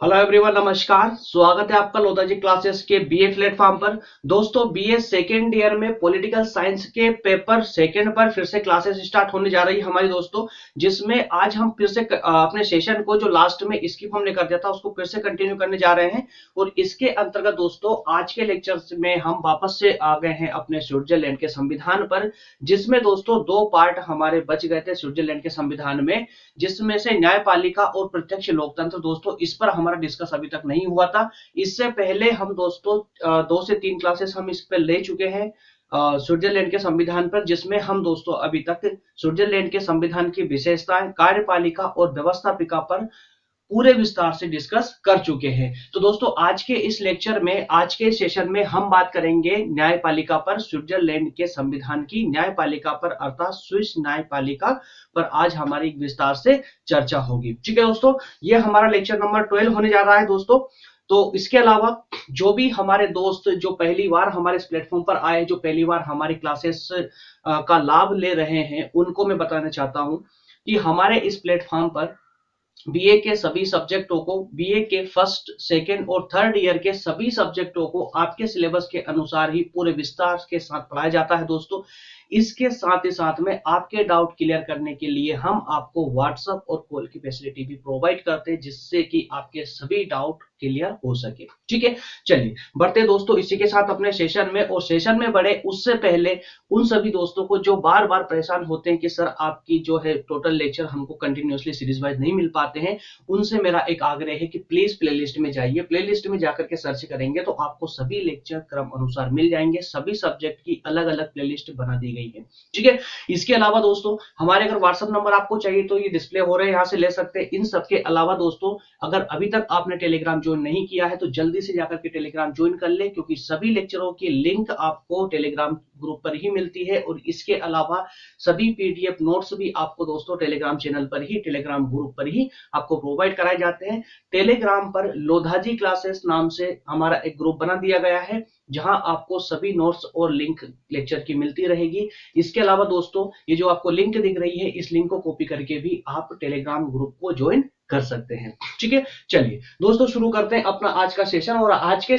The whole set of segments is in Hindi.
हेलो एवरीवन, नमस्कार। स्वागत है आपका लोधा जी क्लासेस के बीए प्लेटफॉर्म पर। दोस्तों, बीए सेकेंड ईयर में पॉलिटिकल साइंस के पेपर सेकेंड पर फिर से क्लासेस स्टार्ट होने जा रही है हमारी दोस्तों, जिसमें आज हम फिर से अपने सेशन को जो लास्ट में स्किप हमने कर दिया था उसको फिर से कंटिन्यू करने जा रहे हैं। और इसके अंतर्गत दोस्तों आज के लेक्चर में हम वापस से आ गए हैं अपने स्विट्जरलैंड के संविधान पर, जिसमें दोस्तों दो पार्ट हमारे बच गए थे स्विट्जरलैंड के संविधान में, जिसमें से न्यायपालिका और प्रत्यक्ष लोकतंत्र। दोस्तों इस पर हमारा डिस्कस अभी तक नहीं हुआ था। इससे पहले हम दोस्तों 2 से 3 क्लासेस हम इस पर ले चुके हैं स्विट्जरलैंड के संविधान पर, जिसमें हम दोस्तों अभी तक स्विट्जरलैंड के संविधान की विशेषताएं, कार्यपालिका और व्यवस्थापिका पर पूरे विस्तार से डिस्कस कर चुके हैं। तो दोस्तों आज के इस लेक्चर में, आज के सेशन में हम बात करेंगे न्यायपालिका पर, स्विट्जरलैंड के संविधान की न्यायपालिका पर अर्थात स्विस न्यायपालिका पर आज हमारी विस्तार से चर्चा होगी। ठीक है दोस्तों, ये हमारा लेक्चर नंबर 12 होने जा रहा है दोस्तों। तो इसके अलावा जो भी हमारे दोस्त जो पहली बार हमारे इस प्लेटफॉर्म पर आए, जो पहली बार हमारी क्लासेस का लाभ ले रहे हैं, उनको मैं बताना चाहता हूं कि हमारे इस प्लेटफॉर्म पर बीए के सभी सब्जेक्टों को, बीए के फर्स्ट, सेकेंड और थर्ड ईयर के सभी सब्जेक्टों को आपके सिलेबस के अनुसार ही पूरे विस्तार के साथ पढ़ाया जाता है दोस्तों। इसके साथ ही साथ में आपके डाउट क्लियर करने के लिए हम आपको व्हाट्सएप और कॉल की फैसिलिटी भी प्रोवाइड करते हैं, जिससे कि आपके सभी डाउट क्लियर हो सके। ठीक है, चलिए बढ़ते दोस्तों इसी के साथ अपने सेशन में। और सेशन में बढ़े उससे पहले उन सभी दोस्तों को जो बार बार परेशान होते हैं कि सर आपकी जो है टोटल लेक्चर हमको कंटिन्यूअसली सीरीज वाइज नहीं मिल पाते हैं, उनसे मेरा एक आग्रह है कि प्लीज प्लेलिस्ट में जाइए। प्लेलिस्ट में जाकर के सर्च करेंगे तो आपको सभी लेक्चर क्रम अनुसार मिल जाएंगे। सभी सब्जेक्ट की अलग अलग प्लेलिस्ट बना दी गई है। ठीक है, इसके अलावा दोस्तों हमारे अगर व्हाट्सएप नंबर आपको चाहिए तो ये डिस्प्ले हो रहे हैं, यहां से ले सकते हैं। इन सबके अलावा दोस्तों अगर अभी तक आपने टेलीग्राम ज्वाइन नहीं किया है तो जल्दी से जाकर के टेलीग्राम ज्वाइन कर ले, क्योंकि सभी लेक्चरों की लिंक आपको टेलीग्राम ग्रुप पर ही मिलती है। और इसके अलावा सभी पीडीएफ नोट्स भी आपको दोस्तों टेलीग्राम चैनल पर ही, टेलीग्राम ग्रुप पर ही आपको प्रोवाइड कराए जाते हैं। टेलीग्राम पर लोधाजी क्लासेस नाम से हमारा एक ग्रुप बना दिया गया है, जहां आपको सभी नोट्स और लिंक लेक्चर की मिलती रहेगी। इसके अलावा दोस्तों ये जो आपको लिंक दिख रही है, इस लिंक को कॉपी करके भी आप टेलीग्राम ग्रुप को ज्वाइन कर सकते हैं। ठीक है, चलिए दोस्तों शुरू करते हैं अपना आज का सेशन। और आज के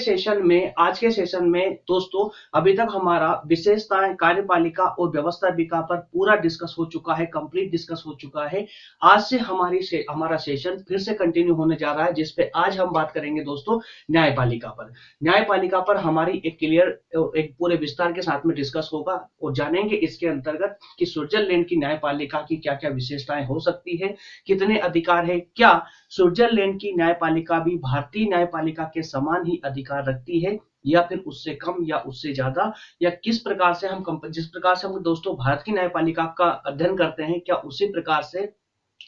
सेशन में दोस्तों अभी तक हमारा विशेषताएं, कार्यपालिका और व्यवस्थापिका पर पूरा डिस्कस हो चुका है, कंप्लीट डिस्कस हो चुका है। आज से हमारा सेशन फिर से कंटिन्यू होने जा रहा है, जिसपे आज हम बात करेंगे दोस्तों न्यायपालिका पर। न्यायपालिका पर हमारी एक पूरे विस्तार के साथ में डिस्कस होगा और जानेंगे इसके अंतर्गत कि स्विट्जरलैंड की न्यायपालिका की क्या क्या विशेषताएं हो सकती है, कितने अधिकार है, क्या स्विट्जरलैंड की न्यायपालिका भी भारतीय न्यायपालिका के समान ही अधिकार रखती है या फिर उससे कम या उससे ज्यादा, या किस प्रकार से जिस प्रकार से हम दोस्तों भारत की न्यायपालिका का अध्ययन करते हैं, क्या उसी प्रकार से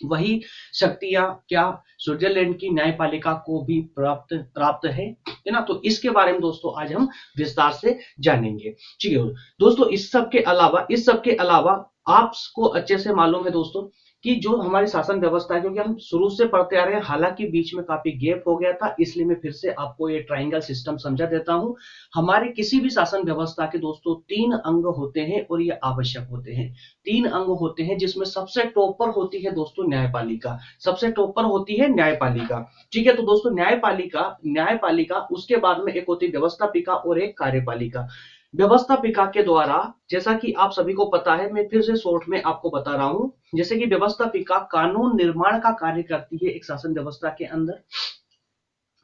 वही शक्तियां क्या स्विट्जरलैंड की न्यायपालिका को भी प्राप्त है ना। तो इसके बारे में दोस्तों आज हम विस्तार से जानेंगे। ठीक है दोस्तों, इस सब के अलावा आपको अच्छे से मालूम है दोस्तों कि जो हमारी शासन व्यवस्था है, क्योंकि हम शुरू से पढ़ते आ रहे हैं, हालांकि बीच में काफी गैप हो गया था, इसलिए मैं फिर से आपको ये ट्रायंगल सिस्टम समझा देता हूं। हमारे किसी भी शासन व्यवस्था के दोस्तों 3 अंग होते हैं और ये आवश्यक होते हैं। 3 अंग होते हैं, जिसमें सबसे टॉप पर होती है दोस्तों न्यायपालिका। सबसे टॉप पर होती है न्यायपालिका। ठीक है, तो दोस्तों न्यायपालिका उसके बाद में एक होती है व्यवस्थापिका और एक कार्यपालिका। व्यवस्थापिका के द्वारा, जैसा कि आप सभी को पता है, मैं फिर से शॉर्ट में आपको बता रहा हूं, जैसे कि व्यवस्थापिका कानून निर्माण का कार्य करती है एक शासन व्यवस्था के अंदर।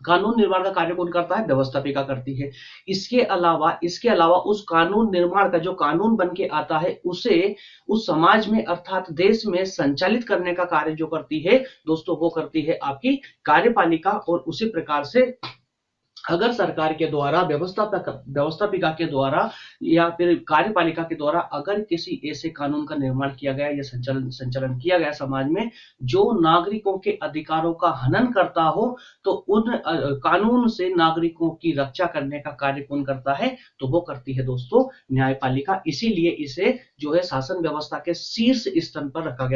कानून निर्माण का कार्य कौन करता है? व्यवस्थापिका करती है। इसके अलावा उस कानून निर्माण का, जो कानून बन के आता है, उसे उस समाज में अर्थात देश में संचालित करने का कार्य जो करती है दोस्तों, वो करती है आपकी कार्यपालिका। और उसी प्रकार से अगर सरकार के द्वारा, व्यवस्थापिका के द्वारा या फिर कार्यपालिका के द्वारा अगर किसी ऐसे कानून का निर्माण किया गया या संचालन किया गया समाज में जो नागरिकों के अधिकारों का हनन करता हो, तो उन कानून से नागरिकों की रक्षा करने का कार्य कौन करता है? तो वो करती है दोस्तों न्यायपालिका। इसीलिए इसे जो है शासन व्यवस्था के शीर्ष स्थल पर रखा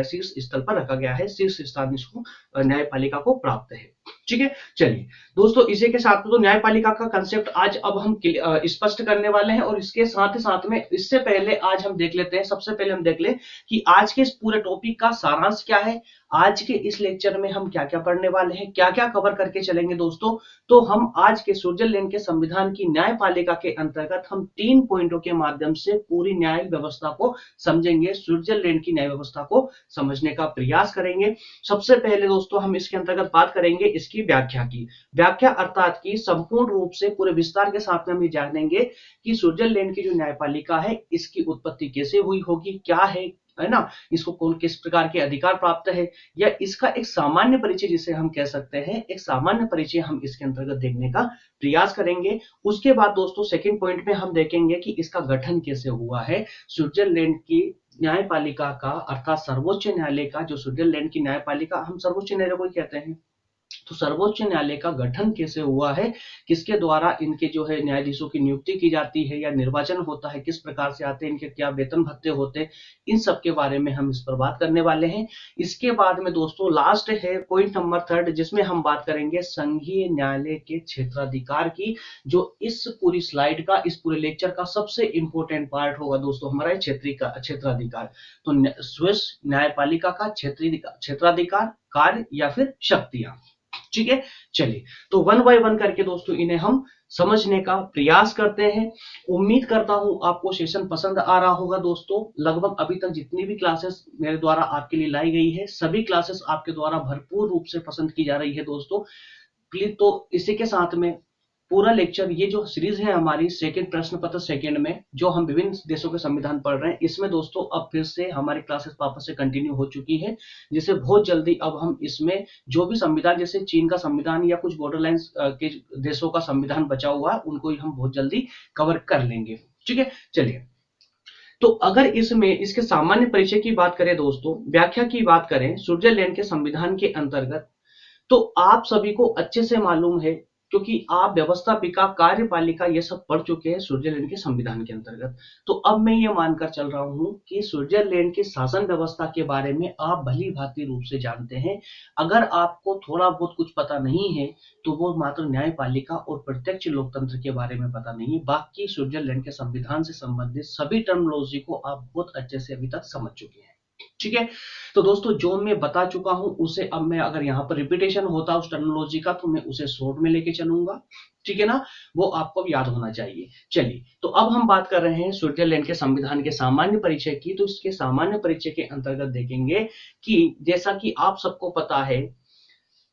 गया है। शीर्ष स्थान इसको न्यायपालिका को प्राप्त है। ठीक है, चलिए दोस्तों इसी के साथ तो न्यायपालिका का कंसेप्ट आज अब हम स्पष्ट करने वाले हैं। और इसके साथ ही साथ में, इससे पहले आज हम देख लेते हैं, सबसे पहले हम देख ले कि आज के इस पूरे टॉपिक का सारांश क्या है, आज के इस लेक्चर में हम क्या क्या पढ़ने वाले हैं, क्या क्या कवर करके चलेंगे दोस्तों। तो हम आज के स्विट्जरलैंड के संविधान की न्यायपालिका के अंतर्गत हम 3 पॉइंटों के माध्यम से पूरी न्याय व्यवस्था को समझेंगे, स्विट्जरलैंड की न्याय व्यवस्था को समझने का प्रयास करेंगे। सबसे पहले दोस्तों हम इसके अंतर्गत बात करेंगे इसकी व्याख्या की। व्याख्या अर्थात की संपूर्ण रूप से पूरे विस्तार के साथ में हम ये जानेंगे कि स्विट्जरलैंड की जो न्यायपालिका है इसकी उत्पत्ति कैसे हुई होगी, क्या है ना, इसको कौन किस प्रकार के अधिकार प्राप्त है, या इसका एक सामान्य परिचय जिसे हम कह सकते हैं, एक सामान्य परिचय हम इसके अंतर्गत देखने का प्रयास करेंगे। उसके बाद दोस्तों सेकंड पॉइंट में हम देखेंगे कि इसका गठन कैसे हुआ है। स्विट्जरलैंड की न्यायपालिका का अर्थात सर्वोच्च न्यायालय का, जो स्विट्जरलैंड की न्यायपालिका हम सर्वोच्च न्यायालय को कहते हैं, तो सर्वोच्च न्यायालय का गठन कैसे हुआ है, किसके द्वारा इनके जो है न्यायाधीशों की नियुक्ति की जाती है या निर्वाचन होता है, किस प्रकार से आते हैं, इनके क्या वेतन भत्ते होते हैं, इन सब के बारे में हम इस पर बात करने वाले हैं। इसके बाद में दोस्तों लास्ट है पॉइंट नंबर 3 जिसमें हम बात करेंगे संघीय न्यायालय के क्षेत्राधिकार की, जो इस पूरी स्लाइड का, इस पूरे लेक्चर का सबसे इंपॉर्टेंट पार्ट होगा दोस्तों, हमारा क्षेत्राधिकार। तो स्विस न्यायपालिका का क्षेत्राधिकार, कार्य या फिर शक्तियां। ठीक है, चलिए तो वन बाय वन करके दोस्तों इन्हें हम समझने का प्रयास करते हैं। उम्मीद करता हूं आपको सेशन पसंद आ रहा होगा दोस्तों। लगभग अभी तक जितनी भी क्लासेस मेरे द्वारा आपके लिए लाई गई है, सभी क्लासेस आपके द्वारा भरपूर रूप से पसंद की जा रही है दोस्तों। प्लीज, तो इसी के साथ में पूरा लेक्चर, ये जो सीरीज है हमारी सेकंड प्रश्न पत्र सेकंड में, जो हम विभिन्न देशों के संविधान पढ़ रहे हैं, इसमें दोस्तों अब फिर से हमारी क्लासेस वापस से कंटिन्यू हो चुकी है, जिसे बहुत जल्दी अब हम इसमें जो भी संविधान, जैसे चीन का संविधान या कुछ बॉर्डरलाइन के देशों का संविधान बचा हुआ है, उनको ही हम बहुत जल्दी कवर कर लेंगे। ठीक है, चलिए तो अगर इसमें इसके सामान्य परिचय की बात करें दोस्तों, व्याख्या की बात करें स्विट्जरलैंड के संविधान के अंतर्गत, तो आप सभी को अच्छे से मालूम है, क्योंकि आप व्यवस्थापिका, कार्यपालिका ये सब पढ़ चुके हैं स्विट्जरलैंड के संविधान के अंतर्गत। तो अब मैं ये मानकर चल रहा हूं कि स्विट्जरलैंड की शासन व्यवस्था के बारे में आप भली भांति रूप से जानते हैं। अगर आपको थोड़ा बहुत कुछ पता नहीं है तो वो मात्र न्यायपालिका और प्रत्यक्ष लोकतंत्र के बारे में पता नहीं है, बाकी स्विट्जरलैंड के संविधान से संबंधित सभी टर्मिनोलॉजी को आप बहुत अच्छे से अभी तक समझ चुके हैं। ठीक है, तो दोस्तों जो मैं बता चुका हूं उसे अब मैं, अगर यहां पर रिपीटेशन होता उस टर्मिनोलॉजी का, तो मैं उसे शॉर्ट में लेके चलूंगा। ठीक है ना, वो आपको याद होना चाहिए। चलिए तो अब हम बात कर रहे हैं स्विट्जरलैंड के संविधान के सामान्य परिचय की। तो इसके सामान्य परिचय के अंतर्गत देखेंगे कि जैसा कि आप सबको पता है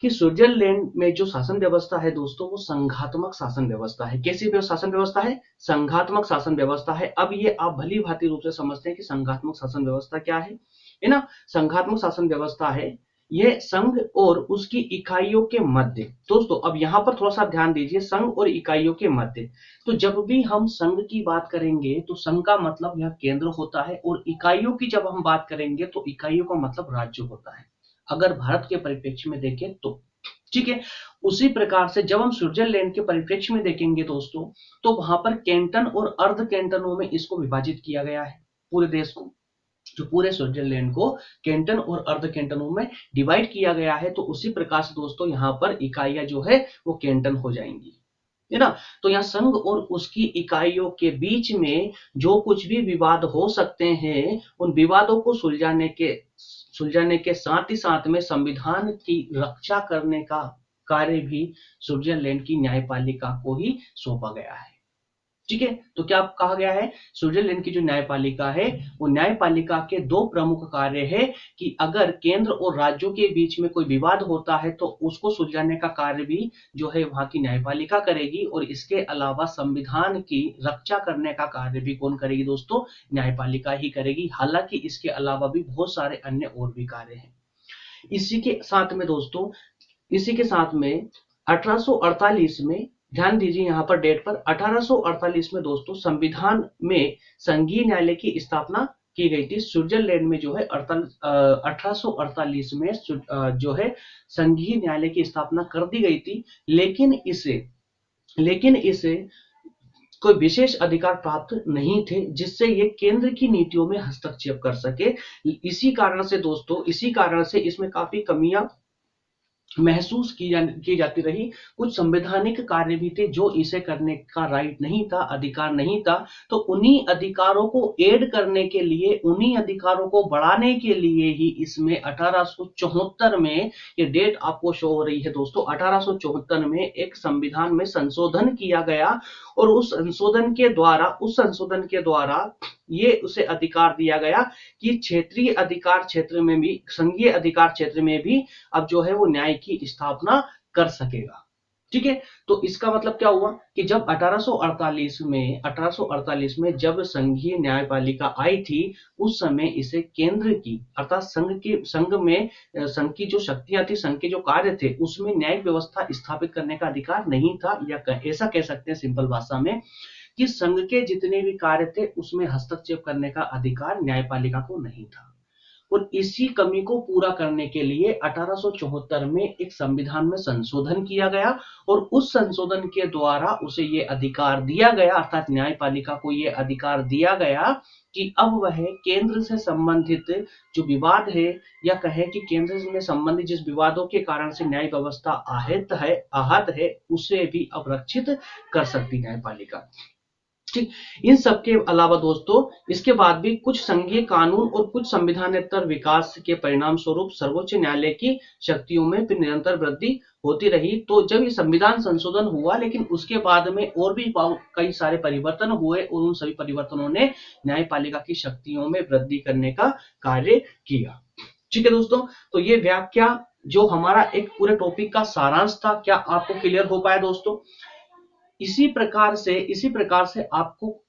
कि स्विट्जरलैंड में जो शासन व्यवस्था है दोस्तों, वो संघात्मक शासन व्यवस्था है। कैसी शासन व्यवस्था है? संघात्मक शासन व्यवस्था है। अब ये आप भली भांति रूप से समझते हैं कि संघात्मक शासन व्यवस्था क्या है ना। संघात्मक शासन व्यवस्था है यह संघ और उसकी इकाइयों के मध्य। दोस्तों अब यहां पर थोड़ा सा ध्यान दीजिए, संघ और इकाइयों के मध्य। तो जब भी हम संघ की बात करेंगे तो संघ का मतलब यह केंद्र होता है, और इकाइयों की जब हम बात करेंगे तो इकाइयों का मतलब राज्य होता है, अगर भारत के परिप्रेक्ष्य में देखें तो। ठीक है, उसी प्रकार से जब हम स्विट्जरलैंड के परिप्रेक्ष्य में देखेंगे दोस्तों, तो वहां पर कैंटन और अर्ध कैंटनों में इसको विभाजित किया गया है। पूरे देश को, जो पूरे स्विट्जरलैंड को कैंटन और अर्ध कैंटनों में डिवाइड किया गया है। तो उसी प्रकार से दोस्तों यहाँ पर इकाइयां जो है वो कैंटन हो जाएंगी, है ना। तो यहाँ संघ और उसकी इकाइयों के बीच में जो कुछ भी विवाद हो सकते हैं, उन विवादों को सुलझाने के साथ ही साथ में संविधान की रक्षा करने का कार्य भी स्विट्जरलैंड की न्यायपालिका को ही सौंपा गया है। ठीक है, तो क्या कहा गया है, स्विट्जरलैंड की जो न्यायपालिका है वो न्यायपालिका के दो प्रमुख कार्य है कि अगर केंद्र और राज्यों के बीच में कोई विवाद होता है तो उसको सुलझाने का कार्य भी जो है वहां की न्यायपालिका करेगी, और इसके अलावा संविधान की रक्षा करने का कार्य भी कौन करेगी दोस्तों, न्यायपालिका ही करेगी। हालांकि इसके अलावा भी बहुत सारे अन्य और भी कार्य हैं। इसी के साथ में दोस्तों, इसी के साथ में 1848 में, ध्यान दीजिए यहाँ पर डेट पर, 1848 में दोस्तों संविधान में संघीय न्यायालय की स्थापना की गई थी। स्विट्जरलैंड में जो है 1848 में जो है संघीय न्यायालय की स्थापना कर दी गई थी, लेकिन इसे कोई विशेष अधिकार प्राप्त नहीं थे जिससे ये केंद्र की नीतियों में हस्तक्षेप कर सके। इसी कारण से दोस्तों, इसी कारण से इसमें काफी कमियां महसूस की जाती रही। कुछ संवैधानिक कार्य भी थे जो इसे करने का राइट नहीं था, अधिकार नहीं था। तो उन्हीं अधिकारों को ऐड करने के लिए, उन्हीं अधिकारों को बढ़ाने के लिए ही इसमें 1874 में, ये डेट आपको शो हो रही है दोस्तों, 1874 में एक संविधान में संशोधन किया गया। और उस संशोधन के द्वारा ये उसे अधिकार दिया गया कि क्षेत्रीय अधिकार क्षेत्र में भी, संघीय अधिकार क्षेत्र में भी अब जो है वो न्याय की स्थापना कर सकेगा। ठीक है। तो इसका मतलब क्या हुआ कि जब 1848 में जब संघीय न्यायपालिका आई थी, उस समय इसे केंद्र की अर्थात संघ की जो शक्तियां थी, संघ के जो कार्य थे, उसमें न्यायिक व्यवस्था स्थापित करने का अधिकार नहीं था। या ऐसा कह सकते हैं सिंपल भाषा में कि संघ के जितने भी कार्य थे उसमें हस्तक्षेप करने का अधिकार न्यायपालिका को नहीं था। और इसी कमी को पूरा करने के लिए 1874 में एक संविधान में संशोधन किया गया। और उस संशोधन के द्वारा उसे ये अधिकार दिया गया, अर्थात न्यायपालिका को ये अधिकार दिया गया कि अब वह केंद्र से संबंधित जो विवाद है, या कहे कि केंद्र में संबंधित जिस विवादों के कारण से न्याय व्यवस्था आहत है, उसे भी अब रक्षित कर सकती न्यायपालिका। ठीक। इन सब के अलावा दोस्तों इसके बाद भी कुछ संघीय कानून और कुछ संविधानेतर विकास के परिणाम स्वरूप सर्वोच्च न्यायालय की शक्तियों में फिर निरंतर वृद्धि होती रही। तो जब ये संविधान संशोधन हुआ, लेकिन उसके बाद में और भी कई सारे परिवर्तन हुए, और उन सभी परिवर्तनों ने न्यायपालिका की शक्तियों में वृद्धि करने का कार्य किया। ठीक है दोस्तों, तो ये व्याख्या जो हमारा एक पूरे टॉपिक का सारांश था, क्या आपको क्लियर हो पाया दोस्तों? इसी प्रकार से आपको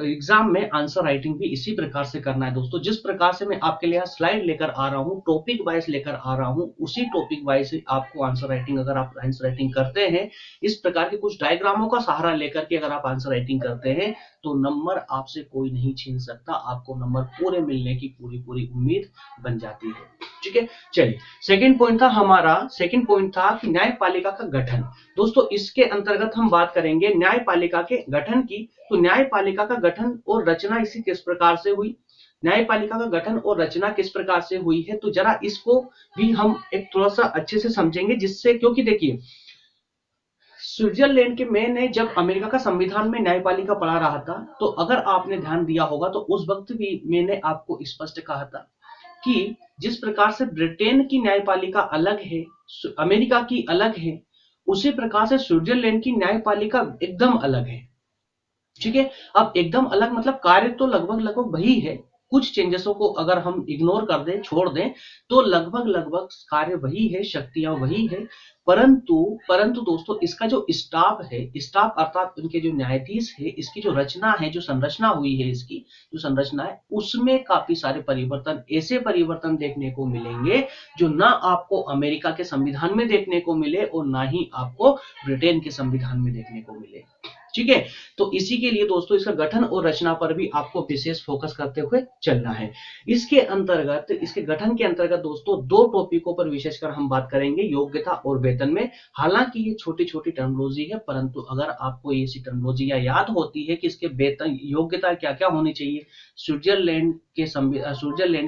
एग्जाम में आंसर राइटिंग भी इसी प्रकार से करना है दोस्तों। जिस प्रकार से मैं आपके लिए स्लाइड लेकर आ रहा हूं, टॉपिक वाइज लेकर आ रहा हूं, उसी टॉपिक वाइज आपको आंसर राइटिंग, अगर आप आंसर राइटिंग करते हैं, इस प्रकार के कुछ डायग्रामों का सहारा लेकर के अगर आप आंसर राइटिंग करते हैं, तो नंबर आपसे कोई नहीं छीन सकता। आपको नंबर पूरे मिलने की पूरी उम्मीद बन जाती है। ठीक है, चलिए सेकंड पॉइंट था कि न्यायपालिका का गठन। दोस्तों इसके अंतर्गत हम बात करेंगे न्यायपालिका के गठन की। तो न्यायपालिका का गठन और रचना इसी किस प्रकार से हुई, न्यायपालिका का गठन और रचना किस प्रकार से हुई है, तो जरा इसको भी हम एक थोड़ा सा अच्छे से समझेंगे, जिससे, क्योंकि देखिए स्विट्जरलैंड के मैंने जब अमेरिका का संविधान में न्यायपालिका पढ़ा रहा था, तो अगर आपने ध्यान दिया होगा तो उस वक्त भी मैंने आपको स्पष्ट कहा था कि जिस प्रकार से ब्रिटेन की न्यायपालिका अलग है, अमेरिका की अलग है, उसी प्रकार से स्विट्जरलैंड की न्यायपालिका एकदम अलग है। ठीक है, अब एकदम अलग मतलब कार्य तो लगभग वही है, कुछ चेंजेसों को अगर हम इग्नोर कर दें, छोड़ दें, तो लगभग कार्य वही है, शक्तियां वही है। परंतु दोस्तों इसका जो स्टाफ है, स्टाफ अर्थात उनके जो न्यायाधीश है, इसकी जो रचना है, जो संरचना हुई है, इसकी जो संरचना है, उसमें काफी सारे परिवर्तन, ऐसे परिवर्तन देखने को मिलेंगे जो ना आपको अमेरिका के संविधान में देखने को मिले और ना ही आपको ब्रिटेन के संविधान में देखने को मिले। ठीक है, तो इसी के लिए दोस्तों इसका गठन और रचना पर भी आपको विशेष फोकस करते हुए चलना है। इसके गठन के अंतर्गत दोस्तों दो टॉपिकों पर विशेषकर हम बात करेंगे, योग्यता और वेतन में। हालांकि ये छोटी छोटी टर्मिनोलॉजी है, परंतु अगर आपको ऐसी टर्मिनोलॉजी याद होती है कि इसके वेतन, योग्यता क्या क्या होनी चाहिए, स्विट्जरलैंड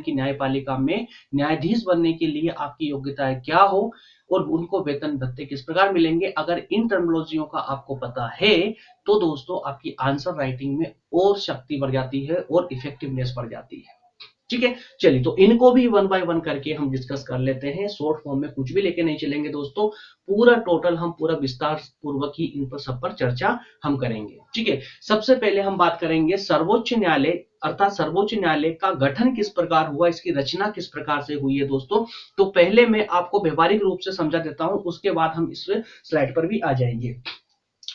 की न्यायपालिका में न्यायाधीश बनने के लिए आपकी योग्यता क्या हो और उनको वेतन भत्ते किस प्रकार मिलेंगे, अगर इन टर्मिनोलॉजियों का आपको पता है, तो दोस्तों आपकी आंसर राइटिंग में और शक्ति बढ़ जाती है और इफेक्टिवनेस बढ़ जाती है। ठीक है, चलिए तो इनको भी वन बाय वन करके हम डिस्कस कर लेते हैं। शॉर्ट फॉर्म में कुछ भी लेके नहीं चलेंगे दोस्तों, पूरा विस्तार पूर्वक ही इन पर सब पर चर्चा हम करेंगे। ठीक है, सबसे पहले हम बात करेंगे सर्वोच्च न्यायालय, अर्थात सर्वोच्च न्यायालय का गठन किस प्रकार हुआ, इसकी रचना किस प्रकार से हुई है दोस्तों। तो पहले मैं आपको व्यवहारिक रूप से समझा देता हूं, उसके बाद हम इस स्लाइड पर भी आ जाएंगे।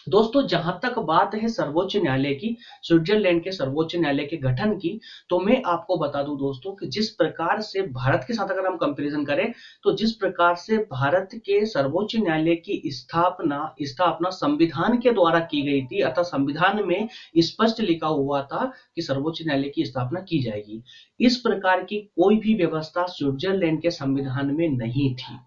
दोस्तों जहां तक बात है सर्वोच्च न्यायालय की, स्विट्जरलैंड के सर्वोच्च न्यायालय के गठन की, तो मैं आपको बता दूं दोस्तों कि जिस प्रकार से भारत के साथ अगर हम कंपैरिजन करें, तो जिस प्रकार से भारत के सर्वोच्च न्यायालय की स्थापना संविधान के द्वारा की गई थी, अर्थात संविधान में स्पष्ट लिखा हुआ था कि सर्वोच्च न्यायालय की स्थापना की जाएगी, इस प्रकार की कोई भी व्यवस्था स्विट्जरलैंड के संविधान में नहीं थी।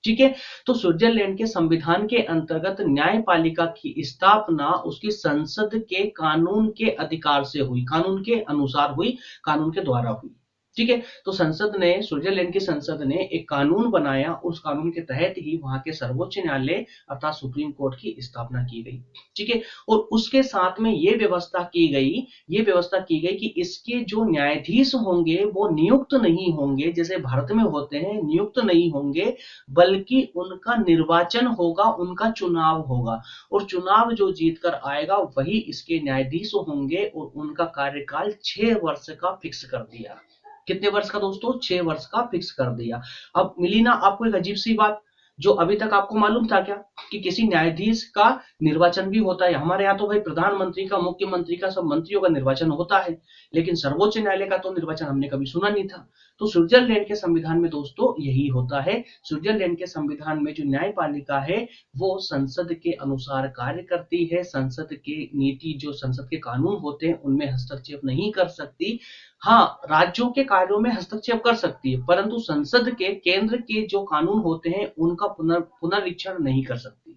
ठीक है, तो स्विट्जरलैंड के संविधान के अंतर्गत न्यायपालिका की स्थापना उसकी संसद के कानून के अधिकार से हुई, कानून के अनुसार हुई, कानून के द्वारा हुई। ठीक है। तो संसद ने, स्विट्जरलैंड की संसद ने एक कानून बनाया, उस कानून के तहत ही वहां के सर्वोच्च न्यायालय अर्थात सुप्रीम कोर्ट की स्थापना की गई। ठीक है। और उसके साथ में ये व्यवस्था की गई कि इसके जो न्यायाधीश होंगे वो नियुक्त नहीं होंगे जैसे भारत में होते हैं, नियुक्त नहीं होंगे, बल्कि उनका निर्वाचन होगा, उनका चुनाव होगा, और चुनाव जो जीत कर आएगा वही इसके न्यायाधीश होंगे, और उनका कार्यकाल 6 वर्ष का फिक्स कर दिया। कितने वर्ष का दोस्तों? 6 वर्ष का फिक्स कर दिया। अब मिली ना आपको एक अजीब सी बात, जो अभी तक आपको मालूम था क्या कि किसी न्यायाधीश का निर्वाचन भी होता है? हमारे यहाँ तो भाई प्रधानमंत्री का, मुख्यमंत्री का, सब मंत्रियों का निर्वाचन होता है, लेकिन सर्वोच्च न्यायालय का तो निर्वाचन हमने कभी सुना नहीं था। तो स्विट्जरलैंड के संविधान में दोस्तों यही होता है। स्विट्जरलैंड के संविधान में जो न्यायपालिका है वो संसद के अनुसार कार्य करती है, संसद के नीति, जो संसद के कानून होते हैं उनमें हस्तक्षेप नहीं कर सकती। हाँ, राज्यों के कार्यों में हस्तक्षेप कर सकती है, परंतु संसद के, केंद्र के जो कानून होते हैं उनका पुनरीक्षण नहीं कर सकती।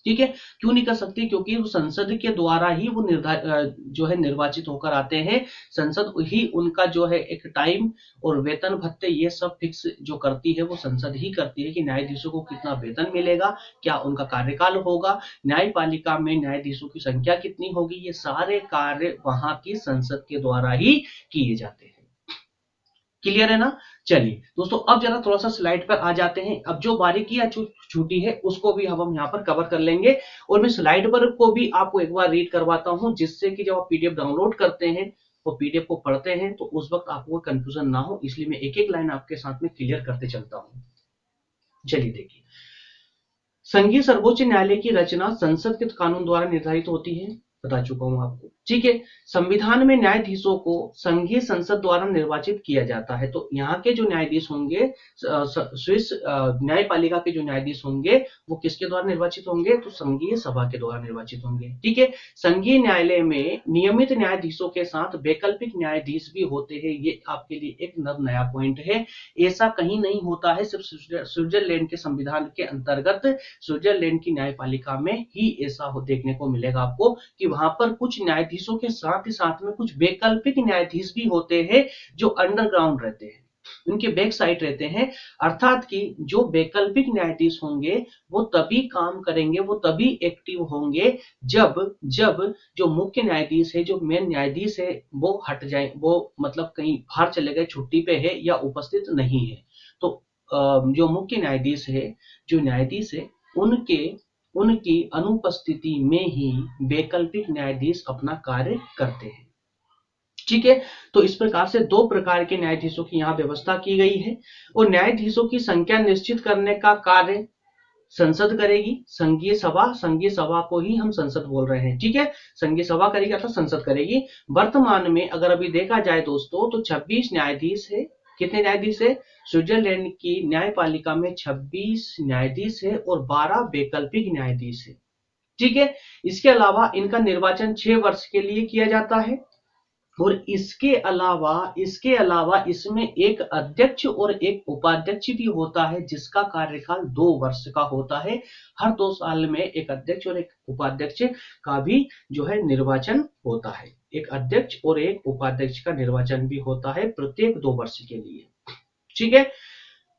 ठीक है। क्यों नहीं कर सकती? क्योंकि वो संसद के द्वारा ही वो जो है निर्वाचित होकर आते हैं। संसद ही उनका जो है एक टाइम और वेतन भत्ते ये सब फिक्स जो करती है वो संसद ही करती है कि न्यायाधीशों को कितना वेतन मिलेगा, क्या उनका कार्यकाल होगा, न्यायपालिका में न्यायाधीशों की संख्या कितनी होगी, ये सारे कार्य वहां की संसद के द्वारा ही किए जाते हैं। क्लियर है ना? चलिए दोस्तों, अब जरा थोड़ा सा स्लाइड पर आ जाते हैं। अब जो बारीकियां छूटी है उसको भी हम यहाँ पर कवर कर लेंगे, और मैं स्लाइड पर को भी आपको एक बार रीड करवाता हूं, जिससे कि जब आप पीडीएफ डाउनलोड करते हैं और पीडीएफ को पढ़ते हैं तो उस वक्त आपको कंफ्यूजन ना हो, इसलिए मैं एक एक लाइन आपके साथ में क्लियर करते चलता हूं। चलिए देखिए, संघीय सर्वोच्च न्यायालय की रचना संसद के कानून द्वारा निर्धारित होती है, बता चुका हूं आपको। ठीक है। संविधान में न्यायाधीशों को संघीय संसद द्वारा निर्वाचित किया जाता है। तो यहाँ के जो न्यायाधीश होंगे, स्विस न्यायपालिका के जो न्यायाधीश होंगे वो किसके द्वारा निर्वाचित होंगे? तो संघीय सभा के द्वारा निर्वाचित होंगे। ठीक है। संघीय न्यायालय में नियमित न्यायाधीशों के साथ वैकल्पिक न्यायाधीश भी होते हैं। ये आपके लिए एक नया पॉइंट है, ऐसा कहीं नहीं होता है, सिर्फ स्विट्जरलैंड के संविधान के अंतर्गत स्विट्जरलैंड की न्यायपालिका में ही ऐसा देखने को मिलेगा आपको कि वहां पर कुछ न्यायाधीशों के साथ ही साथ में कुछ वैकल्पिक न्यायाधीश भी होते हैं जो अंडरग्राउंड रहते हैं, उनके बैक साइड रहते हैं। अर्थात कि जो वैकल्पिक न्यायाधीश होंगे वो तभी काम करेंगे, वो तभी एक्टिव होंगे जब जो मुख्य न्यायाधीश है, जो मेन न्यायाधीश है, वो हट जाए, वो मतलब कहीं बाहर चले गए, छुट्टी पे है या उपस्थित नहीं है। तो जो मुख्य न्यायाधीश है, जो न्यायाधीश है, उनकी अनुपस्थिति में ही वैकल्पिक न्यायाधीश अपना कार्य करते हैं। ठीक है। तो इस प्रकार से 2 प्रकार के न्यायाधीशों की यहाँ व्यवस्था की गई है, और न्यायाधीशों की संख्या निश्चित करने का कार्य संसद करेगी। संघीय सभा को ही हम संसद बोल रहे हैं। ठीक है। संघीय सभा करेगी अर्थात संसद करेगी। वर्तमान में अगर अभी देखा जाए दोस्तों तो 26 न्यायाधीश है। कितने न्यायाधीश है? स्विट्जरलैंड की न्यायपालिका में 26 न्यायाधीश है और 12 वैकल्पिक न्यायाधीश है। ठीक है। इसके अलावा इनका निर्वाचन 6 वर्ष के लिए किया जाता है, और इसके अलावा इसमें एक अध्यक्ष और एक उपाध्यक्ष भी होता है, जिसका कार्यकाल 2 वर्ष का होता है। हर 2 साल में एक अध्यक्ष और एक उपाध्यक्ष का भी जो है निर्वाचन होता है। एक अध्यक्ष और एक उपाध्यक्ष का निर्वाचन भी होता है प्रत्येक 2 वर्ष के लिए। ठीक है।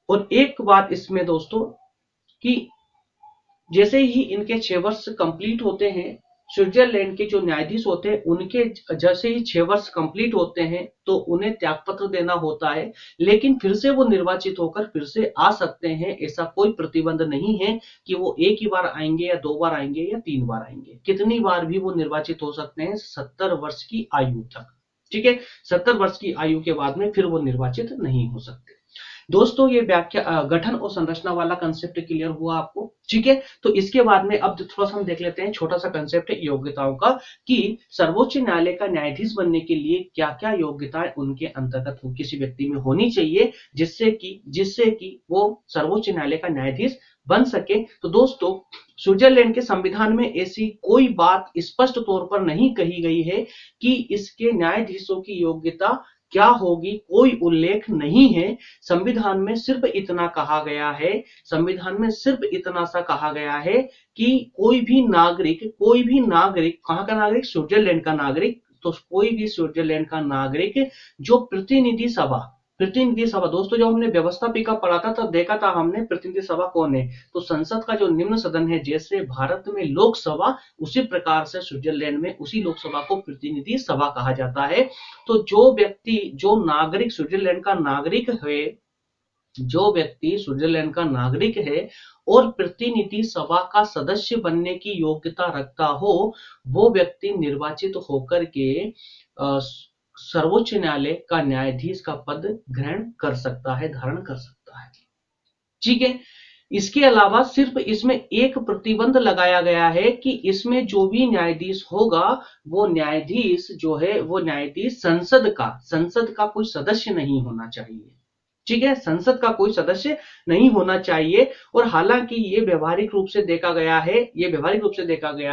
और एक बात इसमें दोस्तों कि जैसे ही इनके 6 वर्ष कंप्लीट होते हैं, स्विट्जरलैंड के जो न्यायाधीश होते हैं उनके जैसे ही 6 वर्ष कंप्लीट होते हैं तो उन्हें त्यागपत्र देना होता है, लेकिन फिर से वो निर्वाचित होकर फिर से आ सकते हैं। ऐसा कोई प्रतिबंध नहीं है कि वो एक ही बार आएंगे या 2 बार आएंगे या 3 बार आएंगे, कितनी बार भी वो निर्वाचित हो सकते हैं 70 वर्ष की आयु तक। ठीक है। 70 वर्ष की आयु के बाद में फिर वो निर्वाचित नहीं हो सकते। दोस्तों ये व्याख्या गठन और संरचना वाला कंसेप्ट क्लियर हुआ आपको? ठीक है। तो इसके बाद में अब थोड़ा सा हम देख लेते हैं, छोटा सा कंसेप्ट है योग्यताओं का, कि सर्वोच्च न्यायालय का न्यायाधीश बनने के लिए क्या क्या योग्यताएं उनके अंतर्गत किसी व्यक्ति में होनी चाहिए, जिससे कि वो सर्वोच्च न्यायालय का न्यायाधीश बन सके। तो दोस्तों स्विट्जरलैंड के संविधान में ऐसी कोई बात स्पष्ट तौर पर नहीं कही गई है कि इसके न्यायाधीशों की योग्यता क्या होगी, कोई उल्लेख नहीं है। संविधान में सिर्फ इतना कहा गया है, संविधान में सिर्फ इतना सा कहा गया है कि कोई भी नागरिक, कहां का नागरिक? स्विट्जरलैंड का नागरिक, तो कोई भी स्विट्जरलैंड का नागरिक जो प्रतिनिधि सभा दोस्तों, जब हमने व्यवस्थापिका पढ़ा था तब देखा था हमने प्रतिनिधि सभा कौन है, तो संसद का जो निम्न सदन है, जैसे भारत में लोकसभा, उसी प्रकार से स्विट्जरलैंड में उसी लोकसभा को प्रतिनिधि सभा कहा जाता है। तो जो नागरिक स्विट्जरलैंड का नागरिक है, जो व्यक्ति स्विट्जरलैंड का नागरिक है और प्रतिनिधि सभा का सदस्य बनने की योग्यता रखता हो, वो व्यक्ति निर्वाचित होकर के सर्वोच्च न्यायालय का न्यायाधीश का पद ग्रहण कर सकता है, धारण कर सकता है। ठीक है। इसके अलावा सिर्फ इसमें एक प्रतिबंध लगाया गया है कि इसमें जो भी न्यायाधीश होगा, वो न्यायाधीश जो है वो न्यायाधीश संसद का कोई सदस्य नहीं होना चाहिए। ठीक है, संसद का कोई सदस्य नहीं होना चाहिए। और हालांकि ये व्यावहारिक रूप से देखा गया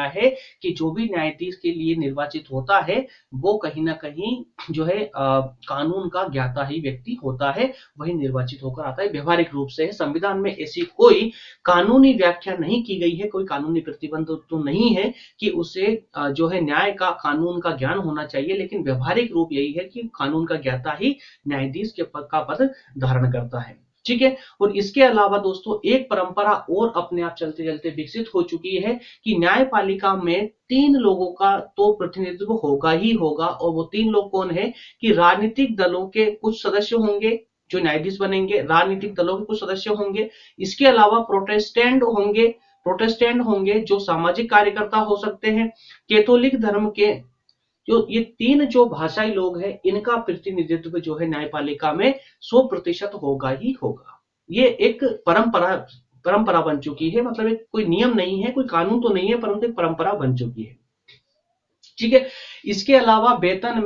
है कि जो भी न्यायाधीश के लिए निर्वाचित होता है वो कहीं ना कहीं जो है कानून का ज्ञाता ही व्यक्ति होता है, वही निर्वाचित होकर आता है। व्यावहारिक रूप से संविधान में ऐसी कोई कानूनी व्याख्या नहीं की गई है, कोई कानूनी प्रतिबंध तो नहीं है कि उसे जो है न्याय का, कानून का ज्ञान होना चाहिए, लेकिन व्यावहारिक रूप यही है कि कानून का ज्ञाता ही न्यायाधीश के पद का पद धारण करता है। ठीक है। और इसके अलावा दोस्तों एक परंपरा और अपने आप चलते चलते विकसित हो चुकी है कि न्यायपालिका में 3 लोगों का तो प्रतिनिधित्व होगा ही होगा। और वो 3 लोग कौन है कि राजनीतिक दलों के कुछ सदस्य होंगे जो न्यायाधीश बनेंगे, राजनीतिक दलों के कुछ सदस्य होंगे। इसके अलावा प्रोटेस्टेंट होंगे जो सामाजिक कार्यकर्ता हो सकते हैं। कैथोलिक धर्म के जो ये 3 जो भाषाई लोग हैं, इनका प्रतिनिधित्व जो है न्यायपालिका में 100% होगा ही होगा। ये एक परंपरा बन चुकी है, मतलब एक कोई नियम नहीं है, कोई कानून तो नहीं है, परंतु एक परंपरा बन चुकी है। ठीक है। इसके अलावा वेतन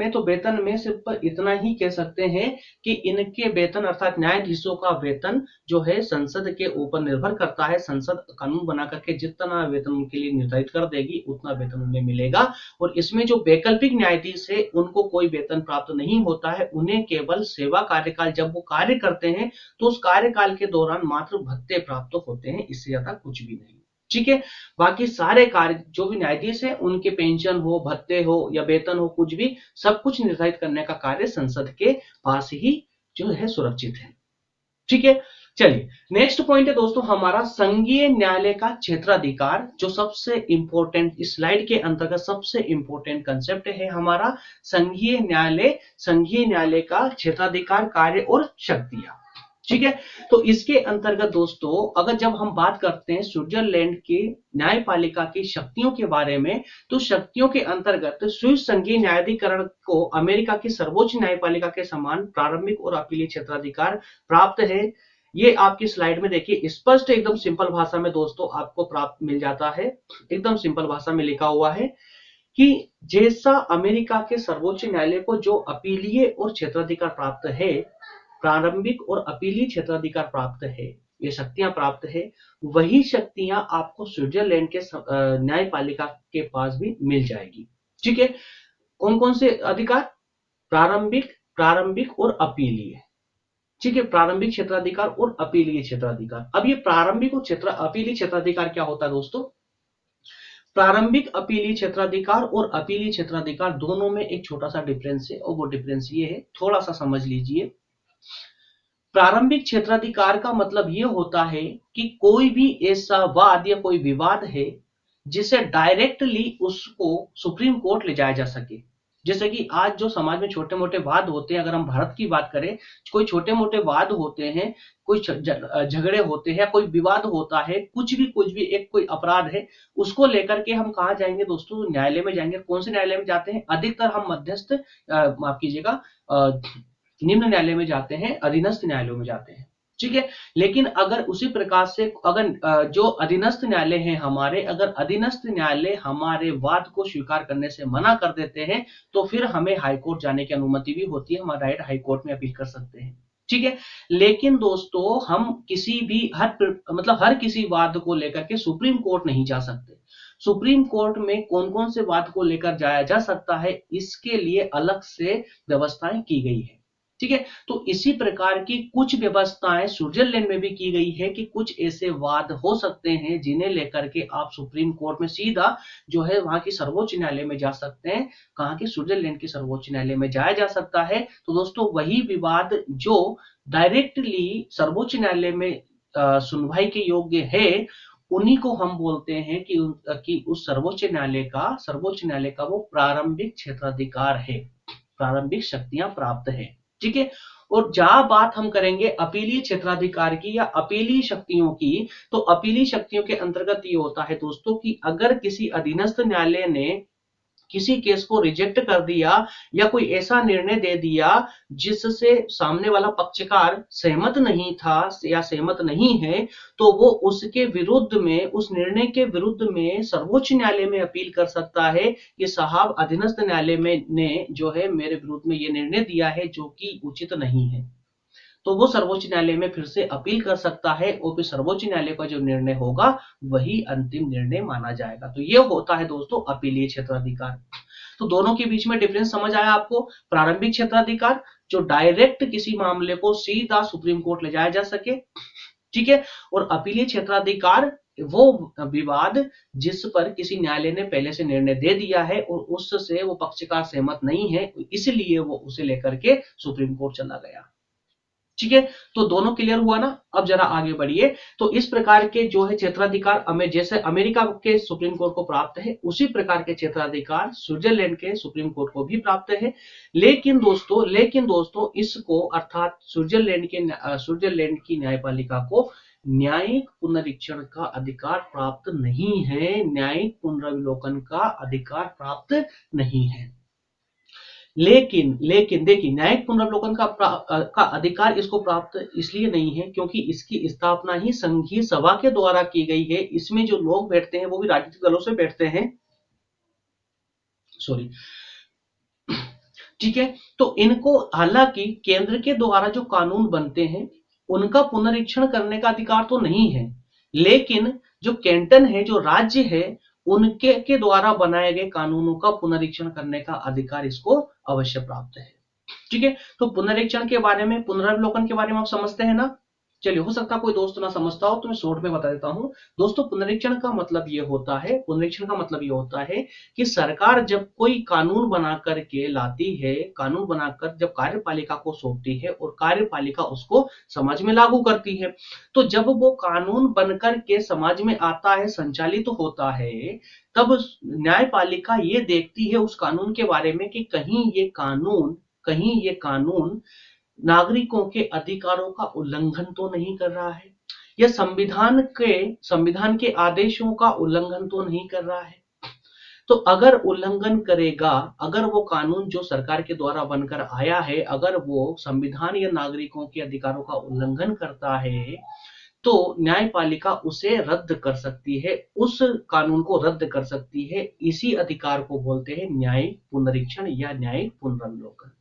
में सिर्फ इतना ही कह सकते हैं कि इनके वेतन अर्थात न्यायाधीशों का वेतन जो है संसद के ऊपर निर्भर करता है। संसद कानून बना करके जितना वेतन उनके लिए निर्धारित कर देगी उतना वेतन उन्हें मिलेगा। और इसमें जो वैकल्पिक न्यायाधीश है उनको कोई वेतन प्राप्त नहीं होता है, उन्हें केवल सेवा कार्यकाल, जब वो कार्य करते हैं तो उस कार्यकाल के दौरान मात्र भत्ते प्राप्त होते हैं, इससे ज्यादा कुछ भी नहीं। ठीक है। बाकी सारे कार्य जो भी न्यायाधीश है उनके पेंशन हो, भत्ते हो या वेतन हो, कुछ भी, सब कुछ निर्धारित करने का कार्य संसद के पास ही जो है सुरक्षित है। ठीक है। चलिए नेक्स्ट पॉइंट है दोस्तों हमारा संघीय न्यायालय का क्षेत्राधिकार, जो सबसे इंपॉर्टेंट इस स्लाइड के अंतर्गत सबसे इंपॉर्टेंट कंसेप्ट है हमारा संघीय न्यायालय का क्षेत्राधिकार, कार्य और शक्तियां। ठीक है। तो इसके अंतर्गत दोस्तों अगर जब हम बात करते हैं स्विट्जरलैंड के न्यायपालिका की शक्तियों के बारे में, तो शक्तियों के अंतर्गत स्विस संघीय न्यायाधिकरण को अमेरिका की सर्वोच्च न्यायपालिका के समान प्रारंभिक और अपीलीय क्षेत्राधिकार प्राप्त है। ये आपकी स्लाइड में देखिए स्पष्ट एकदम सिंपल भाषा में दोस्तों आपको प्राप्त मिल जाता है। एकदम सिंपल भाषा में लिखा हुआ है कि जैसा अमेरिका के सर्वोच्च न्यायालय को जो अपीलीय और क्षेत्राधिकार प्राप्त है, प्रारंभिक और अपीलीय क्षेत्राधिकार प्राप्त है, ये शक्तियां प्राप्त है, वही शक्तियां आपको स्विट्जरलैंड के न्यायपालिका के पास भी मिल जाएगी। ठीक है। कौन कौन से अधिकार? प्रारंभिक और अपीलीय। ठीक है। प्रारंभिक क्षेत्राधिकार और अपीलीय क्षेत्राधिकार। अब ये प्रारंभिक और अपीलीय क्षेत्राधिकार क्या होता है दोस्तों? प्रारंभिक अपीलीय क्षेत्राधिकार और अपीलीय क्षेत्राधिकार दोनों में एक छोटा सा डिफरेंस है, और वो डिफरेंस ये है, थोड़ा सा समझ लीजिए। प्रारंभिक क्षेत्राधिकार का मतलब यह होता है कि कोई भी ऐसा वाद या कोई विवाद है जिसे डायरेक्टली उसको सुप्रीम कोर्ट ले जाया जा सके। जैसे कि आज जो समाज में छोटे मोटे वाद होते हैं, अगर हम भारत की बात करें, कोई छोटे मोटे वाद होते हैं, कोई झगड़े होते हैं, कोई विवाद होता है, कुछ भी एक कोई अपराध है, उसको लेकर के हम कहाँ जाएंगे दोस्तों? न्यायालय में जाएंगे। कौन से न्यायालय में जाते हैं? अधिकतर हम मध्यस्थ माफ कीजिएगा निम्न न्यायालय में जाते हैं, अधीनस्थ न्यायालयों में जाते हैं। ठीक है। लेकिन अगर उसी प्रकार से अगर जो अधीनस्थ न्यायालय हैं हमारे, अगर अधीनस्थ न्यायालय हमारे वाद को स्वीकार करने से मना कर देते हैं तो फिर हमें हाईकोर्ट जाने की अनुमति भी होती है, हम डायरेक्ट हाईकोर्ट में अपील कर सकते हैं। ठीक है। लेकिन दोस्तों हम किसी भी हर किसी वाद को लेकर के सुप्रीम कोर्ट नहीं जा सकते। सुप्रीम कोर्ट में कौन कौन से वाद को लेकर जाया जा सकता है, इसके लिए अलग से व्यवस्थाएं की गई है। ठीक है। तो इसी प्रकार की कुछ व्यवस्थाएं स्विट्जरलैंड में भी की गई है कि कुछ ऐसे वाद हो सकते हैं जिन्हें लेकर के आप सुप्रीम कोर्ट में सीधा जो है वहां की सर्वोच्च न्यायालय में जा सकते हैं। कहाँ की? स्विट्जरलैंड की सर्वोच्च न्यायालय में जाया जा सकता है। तो दोस्तों वही विवाद जो डायरेक्टली सर्वोच्च न्यायालय में सुनवाई के योग्य है, उन्हीं को हम बोलते हैं कि उस सर्वोच्च न्यायालय का वो प्रारंभिक क्षेत्राधिकार है, प्रारंभिक शक्तियां प्राप्त है। ठीक है। और जहां बात हम करेंगे अपीलीय क्षेत्राधिकार की या अपीलीय शक्तियों की, तो अपीलीय शक्तियों के अंतर्गत ये होता है दोस्तों कि अगर किसी अधीनस्थ न्यायालय ने किसी केस को रिजेक्ट कर दिया या कोई ऐसा निर्णय दे दिया जिससे सामने वाला पक्षकार सहमत नहीं था या सहमत नहीं है, तो वो उसके विरुद्ध में, उस निर्णय के विरुद्ध में सर्वोच्च न्यायालय में अपील कर सकता है कि साहब अधीनस्थ न्यायालय में ने जो है मेरे विरुद्ध में ये निर्णय दिया है जो कि उचित नहीं है। तो वो सर्वोच्च न्यायालय में फिर से अपील कर सकता है और फिर सर्वोच्च न्यायालय का जो निर्णय होगा वही अंतिम निर्णय माना जाएगा। तो ये होता है दोस्तों अपीलीय क्षेत्राधिकार। तो दोनों के बीच में डिफरेंस समझ आया आपको? प्रारंभिक क्षेत्राधिकार जो डायरेक्ट किसी मामले को सीधा सुप्रीम कोर्ट ले जाया जा सके, ठीक है, और अपीलीय क्षेत्राधिकार वो विवाद जिस पर किसी न्यायालय ने पहले से निर्णय दे दिया है और उससे वो पक्षकार सहमत नहीं है, इसलिए वो उसे लेकर के सुप्रीम कोर्ट चला गया। ठीक है। तो दोनों क्लियर हुआ ना? अब जरा आगे बढ़िए। तो इस प्रकार के जो है क्षेत्राधिकार जैसे अमेरिका के सुप्रीम कोर्ट को प्राप्त है, उसी प्रकार के क्षेत्राधिकार स्विट्जरलैंड के सुप्रीम कोर्ट को भी प्राप्त है। लेकिन दोस्तों इसको अर्थात स्विट्जरलैंड की न्यायपालिका को न्यायिक पुनरीक्षण का अधिकार प्राप्त नहीं है, न्यायिक पुनरावलोकन का अधिकार प्राप्त नहीं है। लेकिन देखिए न्यायिक पुनरावलोकन का अधिकार इसको प्राप्त इसलिए नहीं है क्योंकि इसकी स्थापना ही संघीय सभा के द्वारा की गई है। इसमें जो लोग बैठते हैं वो भी राजनीतिक दलों से बैठते हैं, सॉरी। ठीक है। तो इनको हालांकि केंद्र के द्वारा जो कानून बनते हैं उनका पुनरीक्षण करने का अधिकार तो नहीं है, लेकिन जो कैंटन है, जो राज्य है, उनके के द्वारा बनाए गए कानूनों का पुनरीक्षण करने का अधिकार इसको अवश्य प्राप्त है। ठीक है। तो पुनरीक्षण के बारे में, पुनरावलोकन के बारे में आप समझते हैं ना? चलिए, हो सकता है कोई दोस्त ना समझता हो तो मैं शॉर्ट में बता देता हूं। दोस्तों पुनरीक्षण का मतलब ये होता है कि सरकार जब कोई कानून बना करके लाती है, कानून बनाकर जब कार्यपालिका को सौंपती है और कार्यपालिका उसको समाज में लागू करती है, तो जब वो कानून बनकर के समाज में आता है, संचालित होता है, तब न्यायपालिका ये देखती है उस कानून के बारे में कि कहीं ये कानून नागरिकों के अधिकारों का उल्लंघन तो नहीं कर रहा है, या संविधान के आदेशों का उल्लंघन तो नहीं कर रहा है। तो अगर उल्लंघन करेगा, अगर वो कानून जो सरकार के द्वारा बनकर आया है, अगर वो संविधान या नागरिकों के अधिकारों का उल्लंघन करता है, तो न्यायपालिका उसे रद्द कर सकती है, उस कानून को रद्द कर सकती है। इसी अधिकार को बोलते हैं न्यायिक पुनरीक्षण या न्यायिक पुनरावलोकन।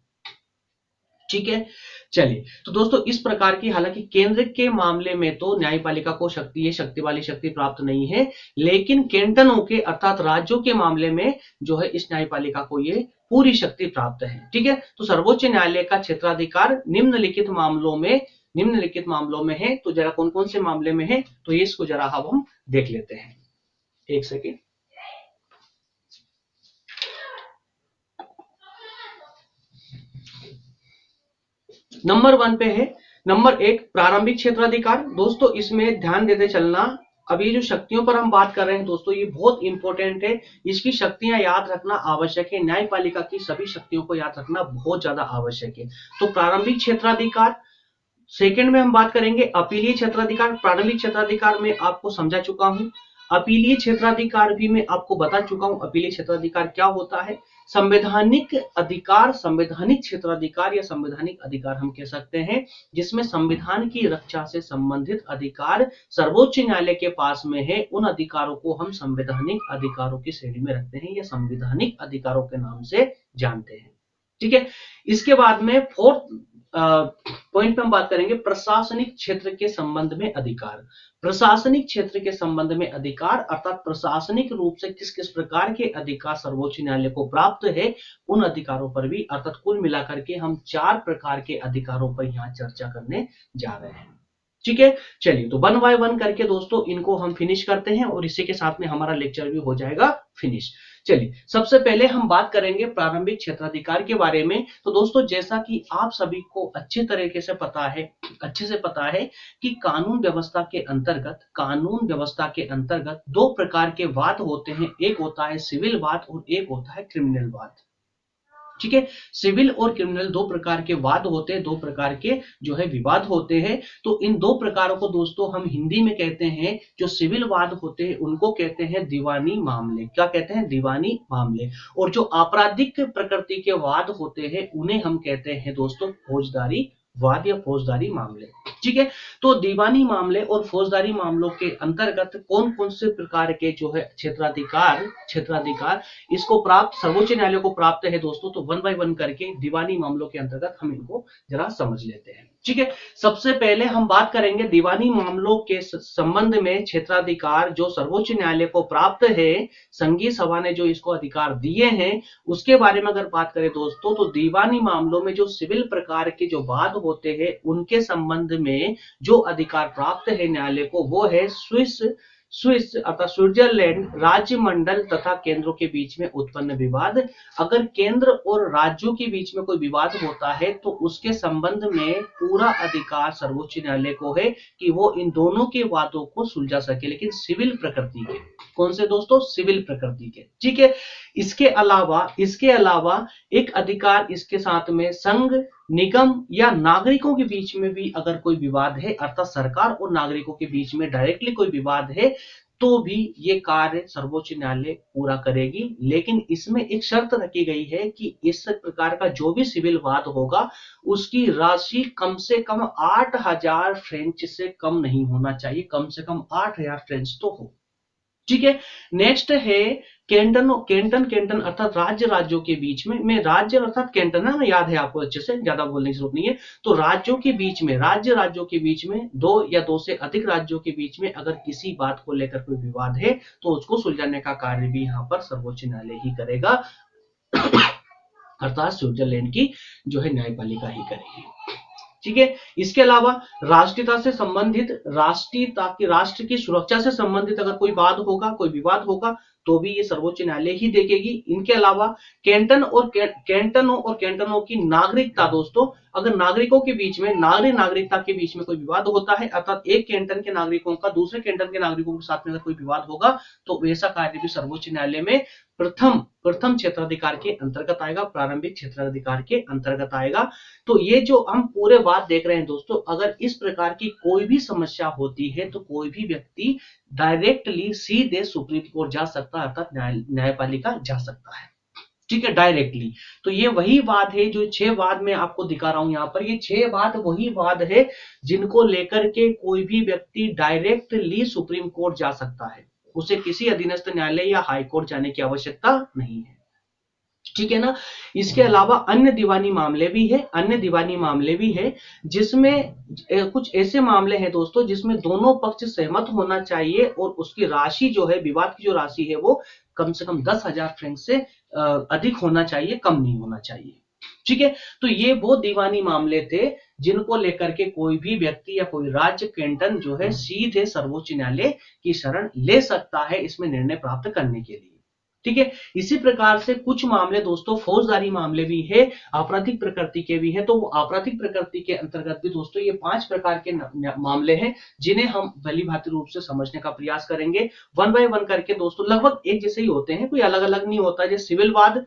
ठीक है। चलिए, तो दोस्तों इस प्रकार की, हालांकि केंद्र के मामले में तो न्यायपालिका को शक्ति वाली शक्ति प्राप्त नहीं है, लेकिन कैंटनों के अर्थात राज्यों के मामले में जो है इस न्यायपालिका को ये पूरी शक्ति प्राप्त है। ठीक है। तो सर्वोच्च न्यायालय का क्षेत्राधिकार निम्नलिखित मामलों में है। तो जरा कौन कौन से मामले में है, तो ये इसको जरा हम देख लेते हैं। एक सेकेंड। नंबर 1 पे है, नंबर 1 प्रारंभिक क्षेत्राधिकार। दोस्तों इसमें ध्यान देते चलना, अब ये जो शक्तियों पर हम बात कर रहे हैं दोस्तों, ये बहुत इंपॉर्टेंट है, इसकी शक्तियां याद रखना आवश्यक है। न्यायपालिका की सभी शक्तियों को याद रखना बहुत ज्यादा आवश्यक है। तो प्रारंभिक क्षेत्राधिकार। सेकंड में हम बात करेंगे अपीलीय क्षेत्राधिकार। प्रारंभिक क्षेत्राधिकार में आपको समझा चुका हूं, अपीलीय क्षेत्राधिकार भी मैं आपको बता चुका हूं अपीलीय क्षेत्राधिकार क्या होता है। संवैधानिक अधिकार, संवैधानिक क्षेत्राधिकार या संवैधानिक अधिकार हम कह सकते हैं, जिसमें संविधान की रक्षा से संबंधित अधिकार सर्वोच्च न्यायालय के पास में है। उन अधिकारों को हम संवैधानिक अधिकारों की श्रेणी में रखते हैं या संवैधानिक अधिकारों के नाम से जानते हैं। ठीक है। इसके बाद में फोर्थ पॉइंट पे हम बात करेंगे प्रशासनिक क्षेत्र के संबंध में अधिकार। प्रशासनिक क्षेत्र के संबंध में अधिकार अर्थात प्रशासनिक रूप से किस किस प्रकार के अधिकार सर्वोच्च न्यायालय को प्राप्त है, उन अधिकारों पर भी, अर्थात कुल मिलाकर के हम 4 प्रकार के अधिकारों पर यहां चर्चा करने जा रहे हैं। ठीक है, चलिए तो 1 बाय 1 करके दोस्तों इनको हम फिनिश करते हैं और इसी के साथ में हमारा लेक्चर भी हो जाएगा फिनिश। चलिए सबसे पहले हम बात करेंगे प्रारंभिक क्षेत्राधिकार के बारे में। तो दोस्तों जैसा कि आप सभी को अच्छे तरीके से पता है, अच्छे से पता है कि कानून व्यवस्था के अंतर्गत 2 प्रकार के वाद होते हैं। एक होता है सिविल वाद और एक होता है क्रिमिनल वाद। ठीक है, सिविल और क्रिमिनल 2 प्रकार के वाद होते हैं, 2 प्रकार के जो है विवाद होते हैं। तो इन 2 प्रकारों को दोस्तों हम हिंदी में कहते हैं, जो सिविल वाद होते हैं उनको कहते हैं दीवानी मामले। क्या कहते हैं? दीवानी मामले। और जो आपराधिक प्रकृति के वाद होते हैं उन्हें हम कहते हैं दोस्तों फौजदारी वाद या फौजदारी मामले। ठीक है, तो दीवानी मामले और फौजदारी मामलों के अंतर्गत कौन कौन से प्रकार के जो है क्षेत्राधिकार इसको प्राप्त, सर्वोच्च न्यायालय को प्राप्त है दोस्तों। तो 1 बाय 1 करके दीवानी मामलों के अंतर्गत हम इनको जरा समझ लेते हैं। ठीक है, सबसे पहले हम बात करेंगे दीवानी मामलों के संबंध में क्षेत्राधिकार जो सर्वोच्च न्यायालय को प्राप्त है, संघीय सभा ने जो इसको अधिकार दिए हैं उसके बारे में अगर बात करें दोस्तों, तो दीवानी मामलों में जो सिविल प्रकार के जो वाद होते हैं उनके संबंध में जो अधिकार प्राप्त है न्यायालय को, वो है स्विस अर्थात स्विट्जरलैंड राज्य मंडल तथा केंद्रों के बीच में उत्पन्न विवाद। अगर केंद्र और राज्यों के बीच में कोई विवाद होता है तो उसके संबंध में पूरा अधिकार सर्वोच्च न्यायालय को है कि वो इन दोनों के वादों को सुलझा सके, लेकिन सिविल प्रकृति के। कौन से दोस्तों? सिविल प्रकृति के। ठीक है, इसके अलावा एक अधिकार इसके साथ में संघ, निगम या नागरिकों के बीच में भी अगर कोई विवाद है, अर्थात सरकार और नागरिकों के बीच में डायरेक्टली कोई विवाद है, तो भी ये कार्य सर्वोच्च न्यायालय पूरा करेगी। लेकिन इसमें एक शर्त रखी गई है कि इस प्रकार का जो भी सिविल वाद होगा उसकी राशि कम से कम 8,000 फ्रेंच से कम नहीं होना चाहिए, कम से कम 8,000 फ्रेंच तो हो। ठीक है, नेक्स्ट है कैंटन अर्थात राज्यों के बीच में राज्य अर्थात कैंटन है ना, याद है आपको अच्छे से, ज्यादा बोलने की जरूरत नहीं है। तो राज्यों के बीच में 2 या 2 से अधिक राज्यों के बीच में अगर किसी बात को लेकर कोई विवाद है तो उसको सुलझाने का कार्य भी यहाँ पर सर्वोच्च न्यायालय ही करेगा अर्थात स्विट्जरलैंड की जो है न्यायपालिका ही करेगी। ठीक है, इसके अलावा राष्ट्रीयता से संबंधित, राष्ट्र की सुरक्षा से संबंधित अगर कोई विवाद होगा तो भी ये सर्वोच्च न्यायालय ही देखेगी। इनके अलावा कैंटनों की नागरिकता दोस्तों, अगर नागरिकों के बीच में नागरिकता के बीच में कोई विवाद होता है, अर्थात एक कैंटन के नागरिकों का दूसरे कैंटन के नागरिकों के साथ में अगर कोई विवाद होगा तो वैसा कार्य भी सर्वोच्च न्यायालय में प्रथम क्षेत्राधिकार के अंतर्गत आएगा, प्रारंभिक क्षेत्राधिकार के अंतर्गत आएगा। तो ये जो हम पूरे बात देख रहे हैं दोस्तों, अगर इस प्रकार की कोई भी समस्या होती है तो कोई भी व्यक्ति डायरेक्टली सीधे सुप्रीम कोर्ट जा सकता है, अर्थात न्यायपालिका जा सकता है। ठीक है, डायरेक्टली। तो ये वही वाद है जो 6 वाद मैं आपको दिखा रहा हूं यहाँ पर। ये 6 वाद वही वाद है जिनको लेकर के कोई भी व्यक्ति डायरेक्टली सुप्रीम कोर्ट जा सकता है, उसे किसी अधीनस्थ न्यायालय या हाई कोर्ट जाने की आवश्यकता नहीं है। ठीक है ना, इसके अलावा अन्य दीवानी मामले भी है जिसमें कुछ ऐसे मामले हैं दोस्तों जिसमें दोनों पक्ष सहमत होना चाहिए और उसकी राशि जो है, विवाद की जो राशि है वो कम से कम 10,000 फ्रेंच से अधिक होना चाहिए, कम नहीं होना चाहिए। ठीक है, तो ये वो दीवानी मामले थे जिनको लेकर के कोई भी व्यक्ति या कोई राज्य कैंटन जो है सीधे सर्वोच्च न्यायालय की शरण ले सकता है इसमें निर्णय प्राप्त करने के लिए। ठीक है, इसी प्रकार से कुछ मामले दोस्तों फौजदारी मामले भी है, आपराधिक प्रकृति के भी है। तो वो आपराधिक प्रकृति के अंतर्गत भी दोस्तों ये 5 प्रकार के मामले हैं जिन्हें हम भली भांति रूप से समझने का प्रयास करेंगे 1 बाय 1 करके। दोस्तों लगभग एक जैसे ही होते हैं, कोई अलग अलग नहीं होता। जैसे सिविल वाद,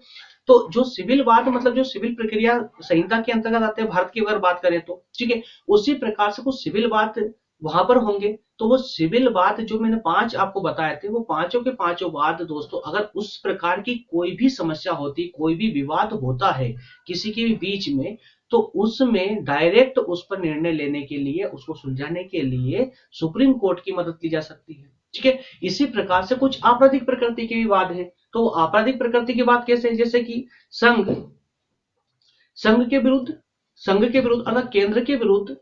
तो जो सिविल वाद मतलब जो सिविल प्रक्रिया संहिता के अंतर्गत आते हैं भारत की अगर बात करें तो, ठीक है, उसी प्रकार से कुछ सिविल वाद वहां पर होंगे। तो वो सिविल वाद जो मैंने 5 आपको बताए थे, वो पांचों के पांचों वाद दोस्तों, अगर उस प्रकार की कोई भी समस्या होती, कोई भी विवाद होता है किसी के भी बीच में, तो उसमें डायरेक्ट उस पर निर्णय लेने के लिए, उसको सुलझाने के लिए सुप्रीम कोर्ट की मदद ली जा सकती है। ठीक है, इसी प्रकार से कुछ आपराधिक प्रकृति के विवाद है। तो आपराधिक प्रकृति की बात कैसे है? जैसे कि संघ के विरुद्ध संघ के विरुद्ध अर्थात केंद्र के विरुद्ध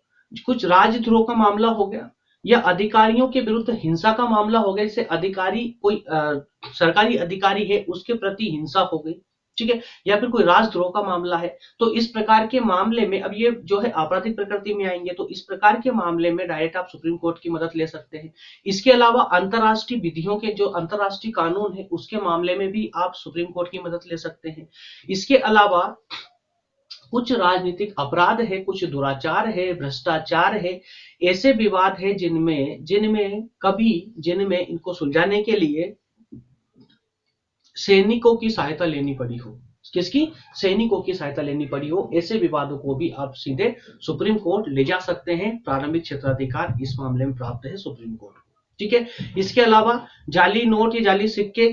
कुछ राजद्रोह का मामला हो गया, या अधिकारियों के विरुद्ध हिंसा का मामला हो गया, जैसे अधिकारी कोई सरकारी अधिकारी है उसके प्रति हिंसा हो गई, ठीक है, या फिर कोई राजद्रोह का मामला है, तो इस प्रकार के मामले में अब ये जो है आपराधिक प्रकृति में आएंगे, तो इस प्रकार के मामले में डायरेक्ट आप सुप्रीम कोर्ट की मदद ले सकते हैं। इसके अलावा अंतरराष्ट्रीय विधियों के जो अंतरराष्ट्रीय कानून है उसके मामले में भी आप सुप्रीम कोर्ट की मदद ले सकते हैं। इसके अलावा कुछ राजनीतिक अपराध है, कुछ दुराचार है, भ्रष्टाचार है, ऐसे विवाद है जिनमें जिनमें इनको सुलझाने के लिए सैनिकों की सहायता लेनी पड़ी हो, किसकी? सैनिकों की सहायता लेनी पड़ी हो, ऐसे विवादों को भी आप सीधे सुप्रीम कोर्ट ले जा सकते हैं। प्रारंभिक क्षेत्राधिकार इस मामले में प्राप्त है सुप्रीम कोर्ट, ठीक है। इसके अलावा जाली नोट या जाली सिक्के,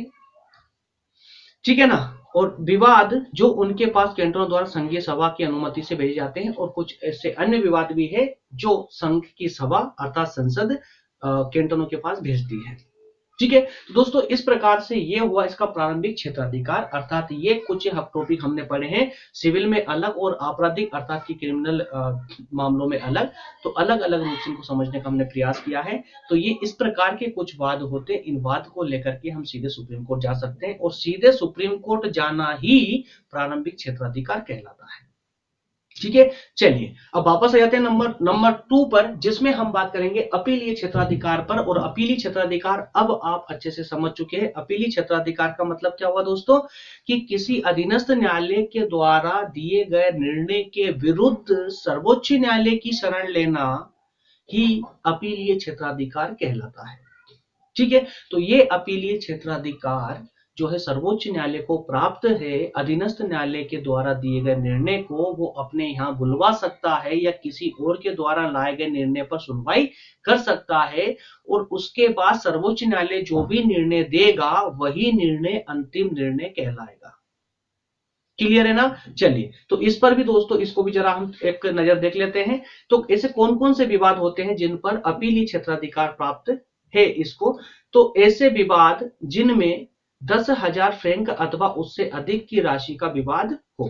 ठीक है ना, और विवाद जो उनके पास कैंटोनों द्वारा संघीय सभा की अनुमति से भेजे जाते हैं, और कुछ ऐसे अन्य विवाद भी है जो संघ की सभा अर्थात संसद कैंटोनों के पास भेजती है, ठीक है। तो दोस्तों इस प्रकार से ये हुआ इसका प्रारंभिक क्षेत्राधिकार, अर्थात ये कुछ टॉपिक हमने पढ़े हैं, सिविल में अलग और आपराधिक अर्थात की क्रिमिनल मामलों में अलग, तो अलग अलग रूप से इनको समझने का हमने प्रयास किया है। तो ये इस प्रकार के कुछ वाद होते, इन वाद को लेकर के हम सीधे सुप्रीम कोर्ट जा सकते हैं, और सीधे सुप्रीम कोर्ट जाना ही प्रारंभिक क्षेत्राधिकार कहलाता है, ठीक है। चलिए अब वापस आ जाते हैं नंबर 2 पर, जिसमें हम बात करेंगे अपीलीय क्षेत्राधिकार पर। और अपीलीय क्षेत्राधिकार अब आप अच्छे से समझ चुके हैं। अपीलीय क्षेत्राधिकार का मतलब क्या हुआ दोस्तों, कि किसी अधीनस्थ न्यायालय के द्वारा दिए गए निर्णय के विरुद्ध सर्वोच्च न्यायालय की शरण लेना ही अपीलीय क्षेत्राधिकार कहलाता है, ठीक है। तो ये अपीलीय क्षेत्राधिकार जो है सर्वोच्च न्यायालय को प्राप्त है, अधीनस्थ न्यायालय के द्वारा दिए गए निर्णय को वो अपने यहाँ बुलवा सकता है, या किसी और के द्वारा लाए गए निर्णय पर सुनवाई कर सकता है, और उसके बाद सर्वोच्च न्यायालय जो भी निर्णय देगा वही निर्णय अंतिम निर्णय कहलाएगा। क्लियर है ना? चलिए तो इस पर भी दोस्तों, इसको भी जरा हम एक नजर देख लेते हैं। तो ऐसे कौन कौन से विवाद होते हैं जिन पर अपीलीय क्षेत्राधिकार प्राप्त है इसको? तो ऐसे विवाद जिनमें 10,000 फ्रैंक अथवा उससे अधिक की राशि का विवाद हो।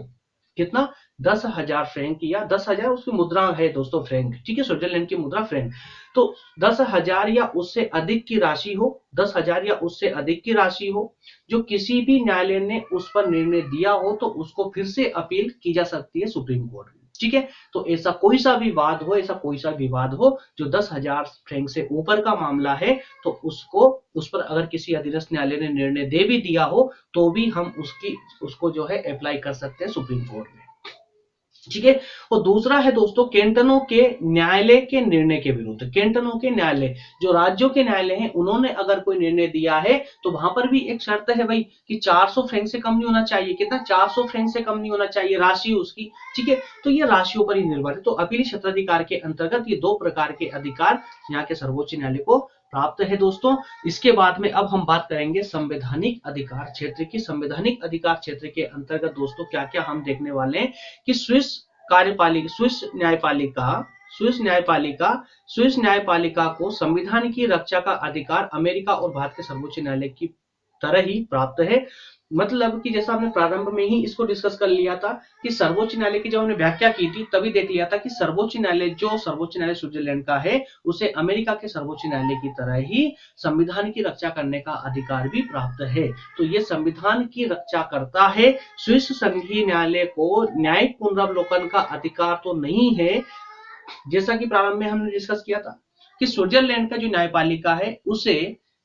कितना? 10,000 फ्रैंक, या 10,000 उसकी मुद्रा है दोस्तों, फ्रैंक, ठीक है, स्विट्जरलैंड की मुद्रा फ्रैंक। तो 10,000 या उससे अधिक की राशि हो, 10,000 या उससे अधिक की राशि हो, जो किसी भी न्यायालय ने उस पर निर्णय दिया हो, तो उसको फिर से अपील की जा सकती है सुप्रीम कोर्ट में, ठीक है। तो ऐसा कोई सा भी वाद हो, ऐसा कोई सा विवाद हो जो 10,000 फ्रैंक से ऊपर का मामला है, तो उस पर अगर किसी अधीनस्थ न्यायालय ने निर्णय दे भी दिया हो, तो भी हम उसको जो है अप्लाई कर सकते हैं सुप्रीम कोर्ट में, ठीक है। और दूसरा है दोस्तों कैंटनों के न्यायालय के निर्णय के विरुद्ध। कैंटनों के न्यायालय, जो राज्यों के न्यायालय हैं, उन्होंने अगर कोई निर्णय दिया है तो वहां पर भी एक शर्त है भाई कि 400 फ्रैंक से कम नहीं होना चाहिए। कितना? 400 फ्रैंक से कम नहीं होना चाहिए राशि उसकी, ठीक है। तो ये राशियों पर ही निर्भर है। तो अपीलीय क्षेत्राधिकार के अंतर्गत ये 2 प्रकार के अधिकार यहाँ के सर्वोच्च न्यायालय को प्राप्त है दोस्तों। इसके बाद में अब हम बात करेंगे संवैधानिक अधिकार क्षेत्र की। संवैधानिक अधिकार क्षेत्र के अंतर्गत दोस्तों क्या क्या हम देखने वाले हैं कि स्विस न्यायपालिका को संविधान की रक्षा का अधिकार अमेरिका और भारत के सर्वोच्च न्यायालय की तरह ही प्राप्त है। मतलब कि जैसा हमने प्रारंभ में ही इसको डिस्कस कर लिया था कि सर्वोच्च न्यायालय की जब हमने व्याख्या की थी तभी देख लिया था कि सर्वोच्च न्यायालय स्विट्जरलैंड का है, उसे अमेरिका के सर्वोच्च न्यायालय की तरह ही संविधान की रक्षा करने का अधिकार भी प्राप्त है। तो ये संविधान की रक्षा करता है। स्विस संघीय न्यायालय को न्यायिक पुनरावलोकन का अधिकार तो नहीं है, जैसा कि प्रारंभ में हमने डिस्कस किया था कि स्विट्जरलैंड का जो न्यायपालिका है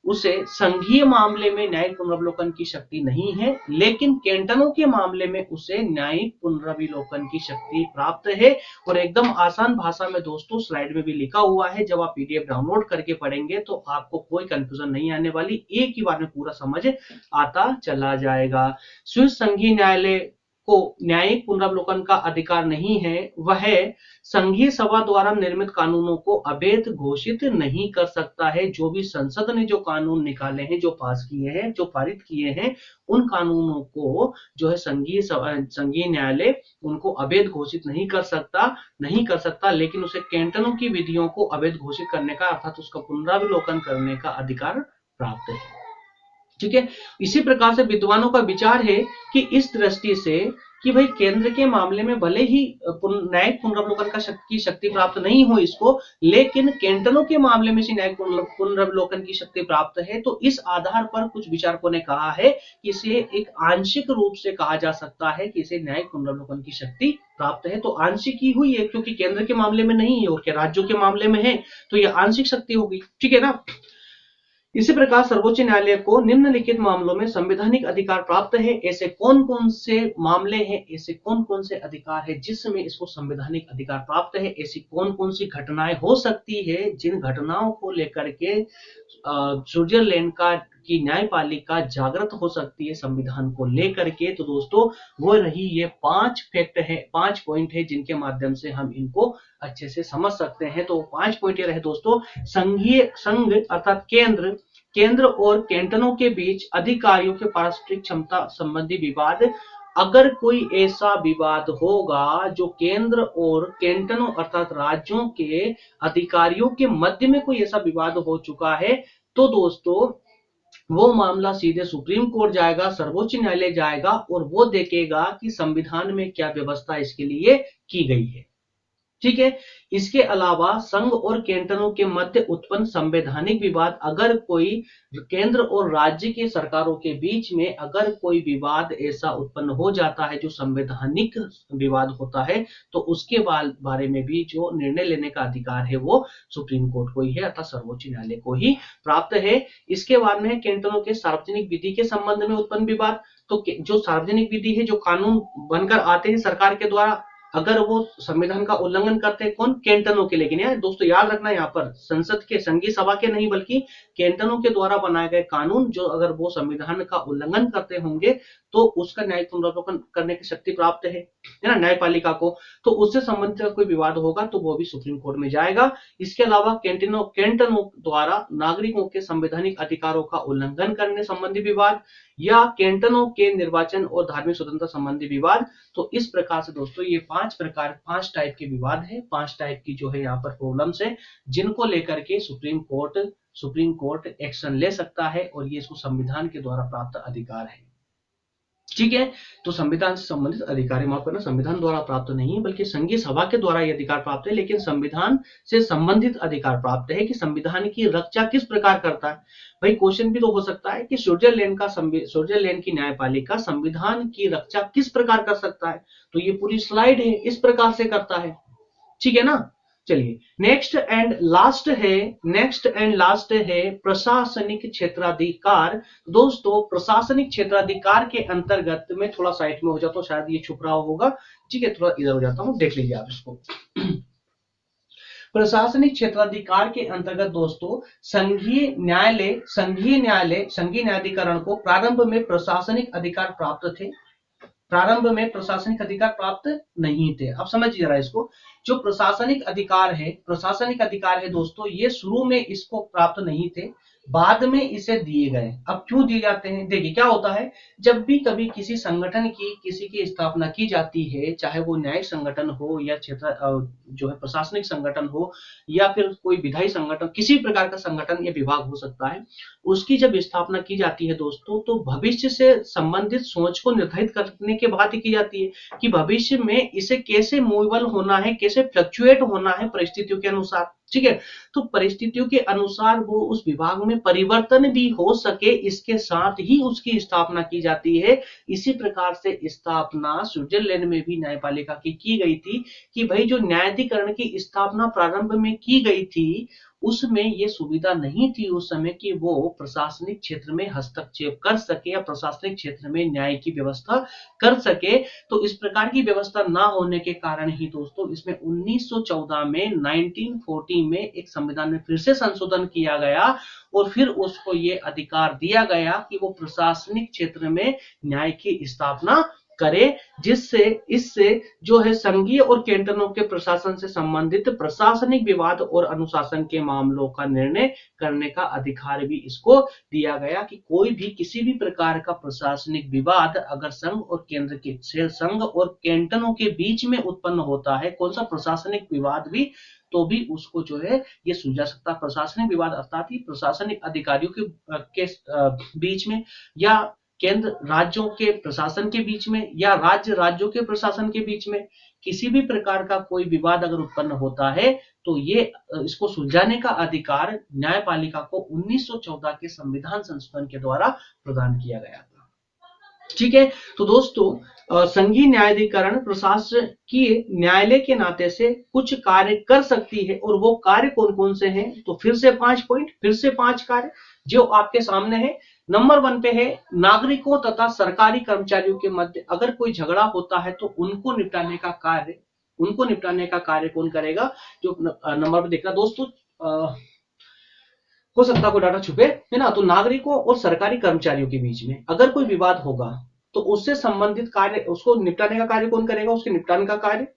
उसे संघीय मामले में न्यायिक पुनरावलोकन की शक्ति नहीं है, लेकिन कैंटनों के मामले में उसे न्यायिक पुनरावलोकन की शक्ति प्राप्त है। और एकदम आसान भाषा में दोस्तों स्लाइड में भी लिखा हुआ है, जब आप पीडीएफ डाउनलोड करके पढ़ेंगे तो आपको कोई कंफ्यूजन नहीं आने वाली, एक ही बार में पूरा समझ आता चला जाएगा। स्विस संघीय न्यायालय को न्यायिक पुनरावलोकन का अधिकार नहीं है, वह संघीय सभा द्वारा निर्मित कानूनों को अवैध घोषित नहीं कर सकता है। जो भी संसद ने जो कानून निकाले हैं, जो पास किए हैं, जो पारित किए हैं, उन कानूनों को जो है संघीय न्यायालय उनको अवैध घोषित नहीं कर सकता, लेकिन उसे कैंटनों की विधियों को अवैध घोषित करने का अर्थात उसका पुनरावलोकन करने का अधिकार प्राप्त है। ठीक है। इसी प्रकार से विद्वानों का विचार है कि इस दृष्टि से कि भाई केंद्र के मामले में भले ही न्यायिक पुनरावलोकन की शक्ति प्राप्त नहीं हो इसको, लेकिन कैंटनों के मामले में से न्यायिक पुनरावलोकन की शक्ति प्राप्त है। तो इस आधार पर कुछ विचारकों ने कहा है कि इसे एक आंशिक रूप से कहा जा सकता है कि इसे न्यायिक पुनरावलोकन की शक्ति प्राप्त है। तो आंशिक ही हुई है, क्योंकि केंद्र के मामले में नहीं है और क्या राज्यों के मामले में है, तो यह आंशिक शक्ति होगी। ठीक है ना। इसी प्रकार सर्वोच्च न्यायालय को निम्नलिखित मामलों में संवैधानिक अधिकार प्राप्त है। ऐसे कौन कौन से मामले हैं, ऐसे कौन कौन से अधिकार है जिसमें इसको संवैधानिक अधिकार प्राप्त है, ऐसी कौन कौन सी घटनाएं हो सकती है जिन घटनाओं को लेकर के स्विट्जरलैंड की न्यायपालिका जागृत हो सकती है संविधान को लेकर के। तो दोस्तों वो रही ये 5 फैक्ट है, 5 पॉइंट है जिनके माध्यम से हम इनको अच्छे से समझ सकते हैं। तो 5 पॉइंट ये रहे दोस्तों। संघ अर्थात केंद्र और कैंटनों के बीच अधिकारियों के पारस्परिक क्षमता संबंधी विवाद। अगर कोई ऐसा विवाद होगा जो केंद्र और कैंटनों अर्थात राज्यों के अधिकारियों के मध्य में कोई ऐसा विवाद हो चुका है, तो दोस्तों वो मामला सीधे सुप्रीम कोर्ट जाएगा, सर्वोच्च न्यायालय जाएगा और वो देखेगा कि संविधान में क्या व्यवस्था इसके लिए की गई है। ठीक है। इसके अलावा संघ और कैंटनों के मध्य उत्पन्न संवैधानिक विवाद, अगर कोई केंद्र और राज्य की सरकारों के बीच में अगर कोई विवाद ऐसा उत्पन्न हो जाता है जो संवैधानिक विवाद होता है, तो उसके बारे में भी जो निर्णय लेने का अधिकार है वो सुप्रीम कोर्ट को ही है अर्थात सर्वोच्च न्यायालय को ही प्राप्त है। इसके बाद में कैंटनों के सार्वजनिक विधि के संबंध में उत्पन्न विवाद। तो जो सार्वजनिक विधि है, जो कानून बनकर आते हैं सरकार के द्वारा, अगर वो संविधान का उल्लंघन करते हैं, कौन? कैंटनों के। लेकिन यार दोस्तों याद रखना यहाँ पर संसद के, संघीय सभा के नहीं बल्कि कैंटनों के द्वारा बनाए गए कानून जो अगर वो संविधान का उल्लंघन करते होंगे तो उसका न्यायिक पुनरावलोकन करने की शक्ति प्राप्त है ना न्यायपालिका को। तो उससे संबंधित कोई विवाद होगा तो वो भी सुप्रीम कोर्ट में जाएगा। इसके अलावा कैंटनों द्वारा नागरिकों के संवैधानिक अधिकारों का उल्लंघन करने संबंधी विवाद या कैंटनों के निर्वाचन और धार्मिक स्वतंत्रता संबंधी विवाद। तो इस प्रकार से दोस्तों ये 5 टाइप के विवाद है, 5 टाइप की जो है यहाँ पर प्रॉब्लम्स है जिनको लेकर के सुप्रीम कोर्ट एक्शन ले सकता है और ये इसको संविधान के द्वारा प्राप्त अधिकार है। ठीक है। तो संविधान से संबंधित अधिकार, माफ करना, संविधान द्वारा प्राप्त नहीं है बल्कि संघीय सभा के द्वारा यह अधिकार प्राप्त है, लेकिन संविधान से संबंधित अधिकार प्राप्त है कि संविधान की रक्षा किस प्रकार करता है। भाई क्वेश्चन भी तो हो सकता है कि स्विट्जरलैंड की न्यायपालिका संविधान की रक्षा किस प्रकार कर सकता है, तो ये पूरी स्लाइड है इस प्रकार से करता है। ठीक है ना। चलिए नेक्स्ट एंड लास्ट है प्रशासनिक क्षेत्राधिकार। दोस्तों प्रशासनिक क्षेत्राधिकार के अंतर्गत में थोड़ा साइड में हो जाता हूं, शायद ये छुप रहा होगा। ठीक है, थोड़ा इधर हो जाता हूं, देख लीजिए आप इसको। प्रशासनिक क्षेत्राधिकार के अंतर्गत दोस्तों संघीय न्यायाधिकरण को प्रारंभ में प्रशासनिक अधिकार प्राप्त थे, प्रारंभ में प्रशासनिक अधिकार प्राप्त नहीं थे। अब समझिए जरा इसको, जो प्रशासनिक अधिकार है दोस्तों, ये शुरू में इसको प्राप्त नहीं थे, बाद में इसे दिए गए। अब क्यों दिए जाते हैं, देखिए क्या होता है, जब भी कभी किसी संगठन की किसी की स्थापना की जाती है, चाहे वो न्यायिक संगठन हो या क्षेत्र जो है प्रशासनिक संगठन हो या फिर कोई विधायी संगठन, किसी प्रकार का संगठन या विभाग हो सकता है, उसकी जब स्थापना की जाती है दोस्तों, तो भविष्य से संबंधित सोच को निर्धारित करने के बाद ही की जाती है कि भविष्य में इसे कैसे मूवेबल होना है, कैसे फ्लक्चुएट होना है परिस्थितियों के अनुसार। ठीक है, तो परिस्थितियों के अनुसार वो उस विभाग में परिवर्तन भी हो सके, इसके साथ ही उसकी स्थापना की जाती है। इसी प्रकार से स्थापना स्विट्जरलैंड में भी न्यायपालिका की गई थी कि भाई जो न्यायाधिकरण की स्थापना प्रारंभ में की गई थी उसमें ये सुविधा नहीं थी उस समय कि वो प्रशासनिक क्षेत्र में हस्तक्षेप कर सके या प्रशासनिक क्षेत्र में न्याय की व्यवस्था कर सके। तो इस प्रकार की व्यवस्था ना होने के कारण ही दोस्तों इसमें 1914 में 1940 में एक संविधान में फिर से संशोधन किया गया और फिर उसको ये अधिकार दिया गया कि वो प्रशासनिक क्षेत्र में न्याय की स्थापना करे, जिससे इससे जो है संघीय और कैंटनों के प्रशासन से संबंधित प्रशासनिक विवाद और अनुशासन के मामलों का निर्णय करने का अधिकार भी इसको दिया गया कि कोई भी किसी भी प्रकार का प्रशासनिक विवाद अगर संघ और कैंटनों के बीच में उत्पन्न होता है, कौन सा प्रशासनिक विवाद भी तो भी उसको जो है ये सुलझा सकता है। प्रशासनिक विवाद अर्थात ही प्रशासनिक अधिकारियों के बीच में, या केंद्र राज्यों के प्रशासन के बीच में, या राज्य राज्यों के प्रशासन के बीच में किसी भी प्रकार का कोई विवाद अगर उत्पन्न होता है तो ये इसको सुलझाने का अधिकार न्यायपालिका को 1914 के संविधान संशोधन के द्वारा प्रदान किया गया था। ठीक है, तो दोस्तों संघीय न्यायाधिकरण प्रशासकीय न्यायालय के नाते से कुछ कार्य कर सकती है, और वो कार्य कौन कौन से हैं, तो फिर से 5 पॉइंट, फिर से 5 कार्य जो आपके सामने है। नंबर 1 पे है नागरिकों तथा सरकारी कर्मचारियों के मध्य अगर कोई झगड़ा होता है तो उनको निपटाने का कार्य कौन करेगा, जो नंबर पे देखना दोस्तों। हो सकता है कोई डाटा छुपे, है ना। तो नागरिकों और सरकारी कर्मचारियों के बीच में अगर कोई विवाद होगा तो उससे संबंधित कार्य, उसको निपटाने का कार्य कौन करेगा, उसके निपटान का कार्य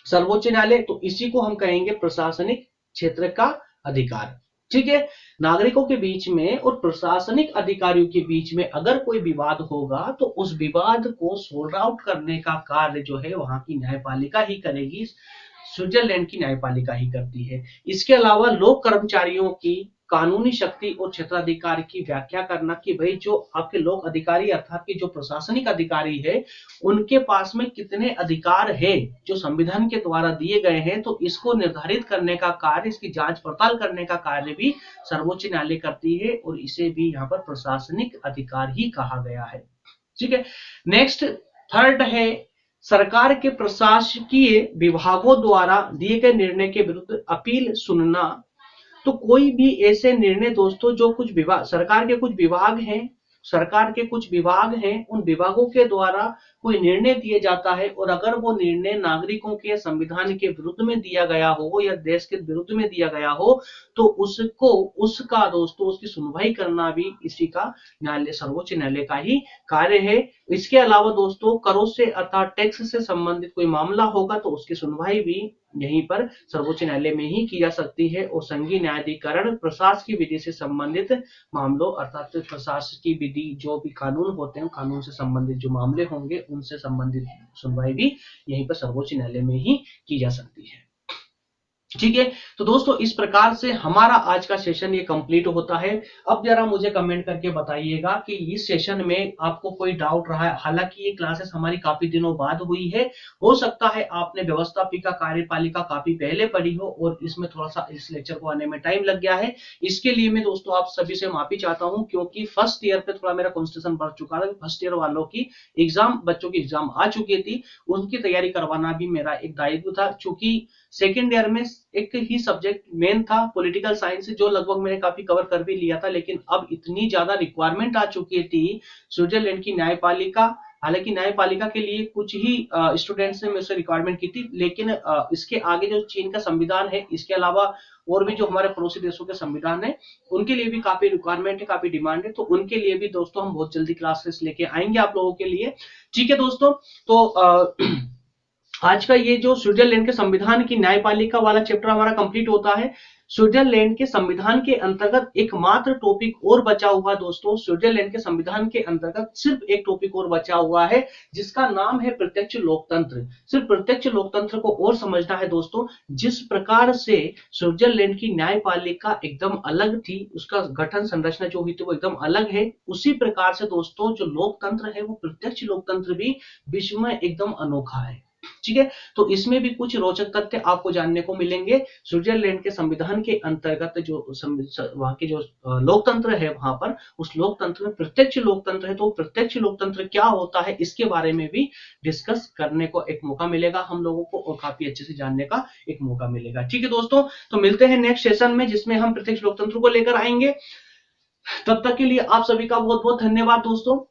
सर्वोच्च न्यायालय। तो इसी को हम कहेंगे प्रशासनिक क्षेत्र का अधिकार। ठीक है, नागरिकों के बीच में और प्रशासनिक अधिकारियों के बीच में अगर कोई विवाद होगा तो उस विवाद को सॉल्व आउट करने का कार्य जो है वहां की न्यायपालिका ही करेगी, स्विट्जरलैंड की न्यायपालिका ही करती है। इसके अलावा लोक कर्मचारियों की कानूनी शक्ति और क्षेत्राधिकार की व्याख्या करना कि भाई जो आपके लोक अधिकारी अर्थात कि जो प्रशासनिक अधिकारी है उनके पास में कितने अधिकार है जो संविधान के द्वारा दिए गए हैं, तो इसको निर्धारित करने का कार्य, इसकी जांच पड़ताल करने का कार्य भी सर्वोच्च न्यायालय करती है, और इसे भी यहाँ पर प्रशासनिक अधिकार ही कहा गया है। ठीक है, नेक्स्ट थर्ड है सरकार के प्रशासकीय विभागों द्वारा दिए गए निर्णय के विरुद्ध अपील सुनना। तो कोई भी ऐसे निर्णय दोस्तों जो कुछ विभाग, सरकार के कुछ विभाग हैं, उन विभागों के द्वारा कोई निर्णय दिया जाता है, और अगर वो निर्णय नागरिकों के संविधान के विरुद्ध में दिया गया हो या देश के विरुद्ध में दिया गया हो तो उसका दोस्तों उसकी सुनवाई करना भी इसी का न्यायालय, सर्वोच्च न्यायालय का ही कार्य है। इसके अलावा दोस्तों करों से अर्थात टैक्स से संबंधित कोई मामला होगा तो उसकी सुनवाई भी यहीं पर सर्वोच्च न्यायालय में ही की जा सकती है। और संघीय न्यायाधिकरण प्रशासकीय विधि से संबंधित मामलों अर्थात प्रशासकीय विधि जो भी कानून होते हैं, कानून से संबंधित जो मामले होंगे उनसे संबंधित सुनवाई भी यहीं पर सर्वोच्च न्यायालय में ही की जा सकती है। ठीक है, तो दोस्तों इस प्रकार से हमारा आज का सेशन ये कंप्लीट होता है। अब जरा मुझे कमेंट करके बताइएगा कि इस सेशन में आपको कोई डाउट रहा है। हालांकि ये क्लासेस हमारी काफी दिनों बाद हुई है, हो सकता है आपने व्यवस्थापिका कार्यपालिका काफी पहले पढ़ी हो और इसमें थोड़ा सा इस लेक्चर को आने में टाइम लग गया है। इसके लिए मैं दोस्तों आप सभी से माफी चाहता हूं, क्योंकि फर्स्ट ईयर पे थोड़ा मेरा कंसंट्रेशन बढ़ चुका था। फर्स्ट ईयर वालों की एग्जाम, बच्चों की एग्जाम आ चुकी थी, उनकी तैयारी करवाना भी मेरा एक दायित्व था। चूंकि सेकेंड ईयर में एक ही सब्जेक्ट मेन था पॉलिटिकल साइंस, जो लगभग मैंने काफी कवर कर भी लिया था, लेकिन अब इतनी ज्यादा रिक्वायरमेंट आ चुकी थी स्विट्जरलैंड की न्यायपालिका। हालांकि न्यायपालिका के लिए कुछ ही स्टूडेंट्स ने मुझसे रिक्वायरमेंट की थी, लेकिन इसके आगे जो चीन का संविधान है, इसके अलावा और भी जो हमारे पड़ोसी देशों के संविधान है, उनके लिए भी काफी रिक्वायरमेंट है, काफी डिमांड है। तो उनके लिए भी दोस्तों हम बहुत जल्दी क्लासेस लेके आएंगे आप लोगों के लिए। ठीक है दोस्तों, तो आज का ये जो स्विट्जरलैंड के संविधान की न्यायपालिका वाला चैप्टर हमारा कंप्लीट होता है। स्विट्जरलैंड के संविधान के अंतर्गत एकमात्र टॉपिक और बचा हुआ दोस्तों, स्विट्जरलैंड के संविधान के अंतर्गत सिर्फ एक टॉपिक और बचा हुआ है जिसका नाम है प्रत्यक्ष लोकतंत्र। सिर्फ प्रत्यक्ष लोकतंत्र को और समझना है दोस्तों। जिस प्रकार से स्विट्जरलैंड की न्यायपालिका एकदम अलग थी, उसका गठन संरचना जो हुई थी वो एकदम अलग है, उसी प्रकार से दोस्तों जो लोकतंत्र है वो प्रत्यक्ष लोकतंत्र भी विश्व में एकदम अनोखा है। ठीक है, तो इसमें भी कुछ रोचक तथ्य आपको जानने को मिलेंगे। स्विट्जरलैंड के संविधान के अंतर्गत जो वहां के जो लोकतंत्र है, वहां पर उस लोकतंत्र में प्रत्यक्ष लोकतंत्र है, तो प्रत्यक्ष लोकतंत्र क्या होता है इसके बारे में भी डिस्कस करने को एक मौका मिलेगा हम लोगों को, और काफी अच्छे से जानने का एक मौका मिलेगा। ठीक है दोस्तों, तो मिलते हैं नेक्स्ट सेशन में जिसमें हम प्रत्यक्ष लोकतंत्र को लेकर आएंगे। तब तक के लिए आप सभी का बहुत बहुत धन्यवाद दोस्तों।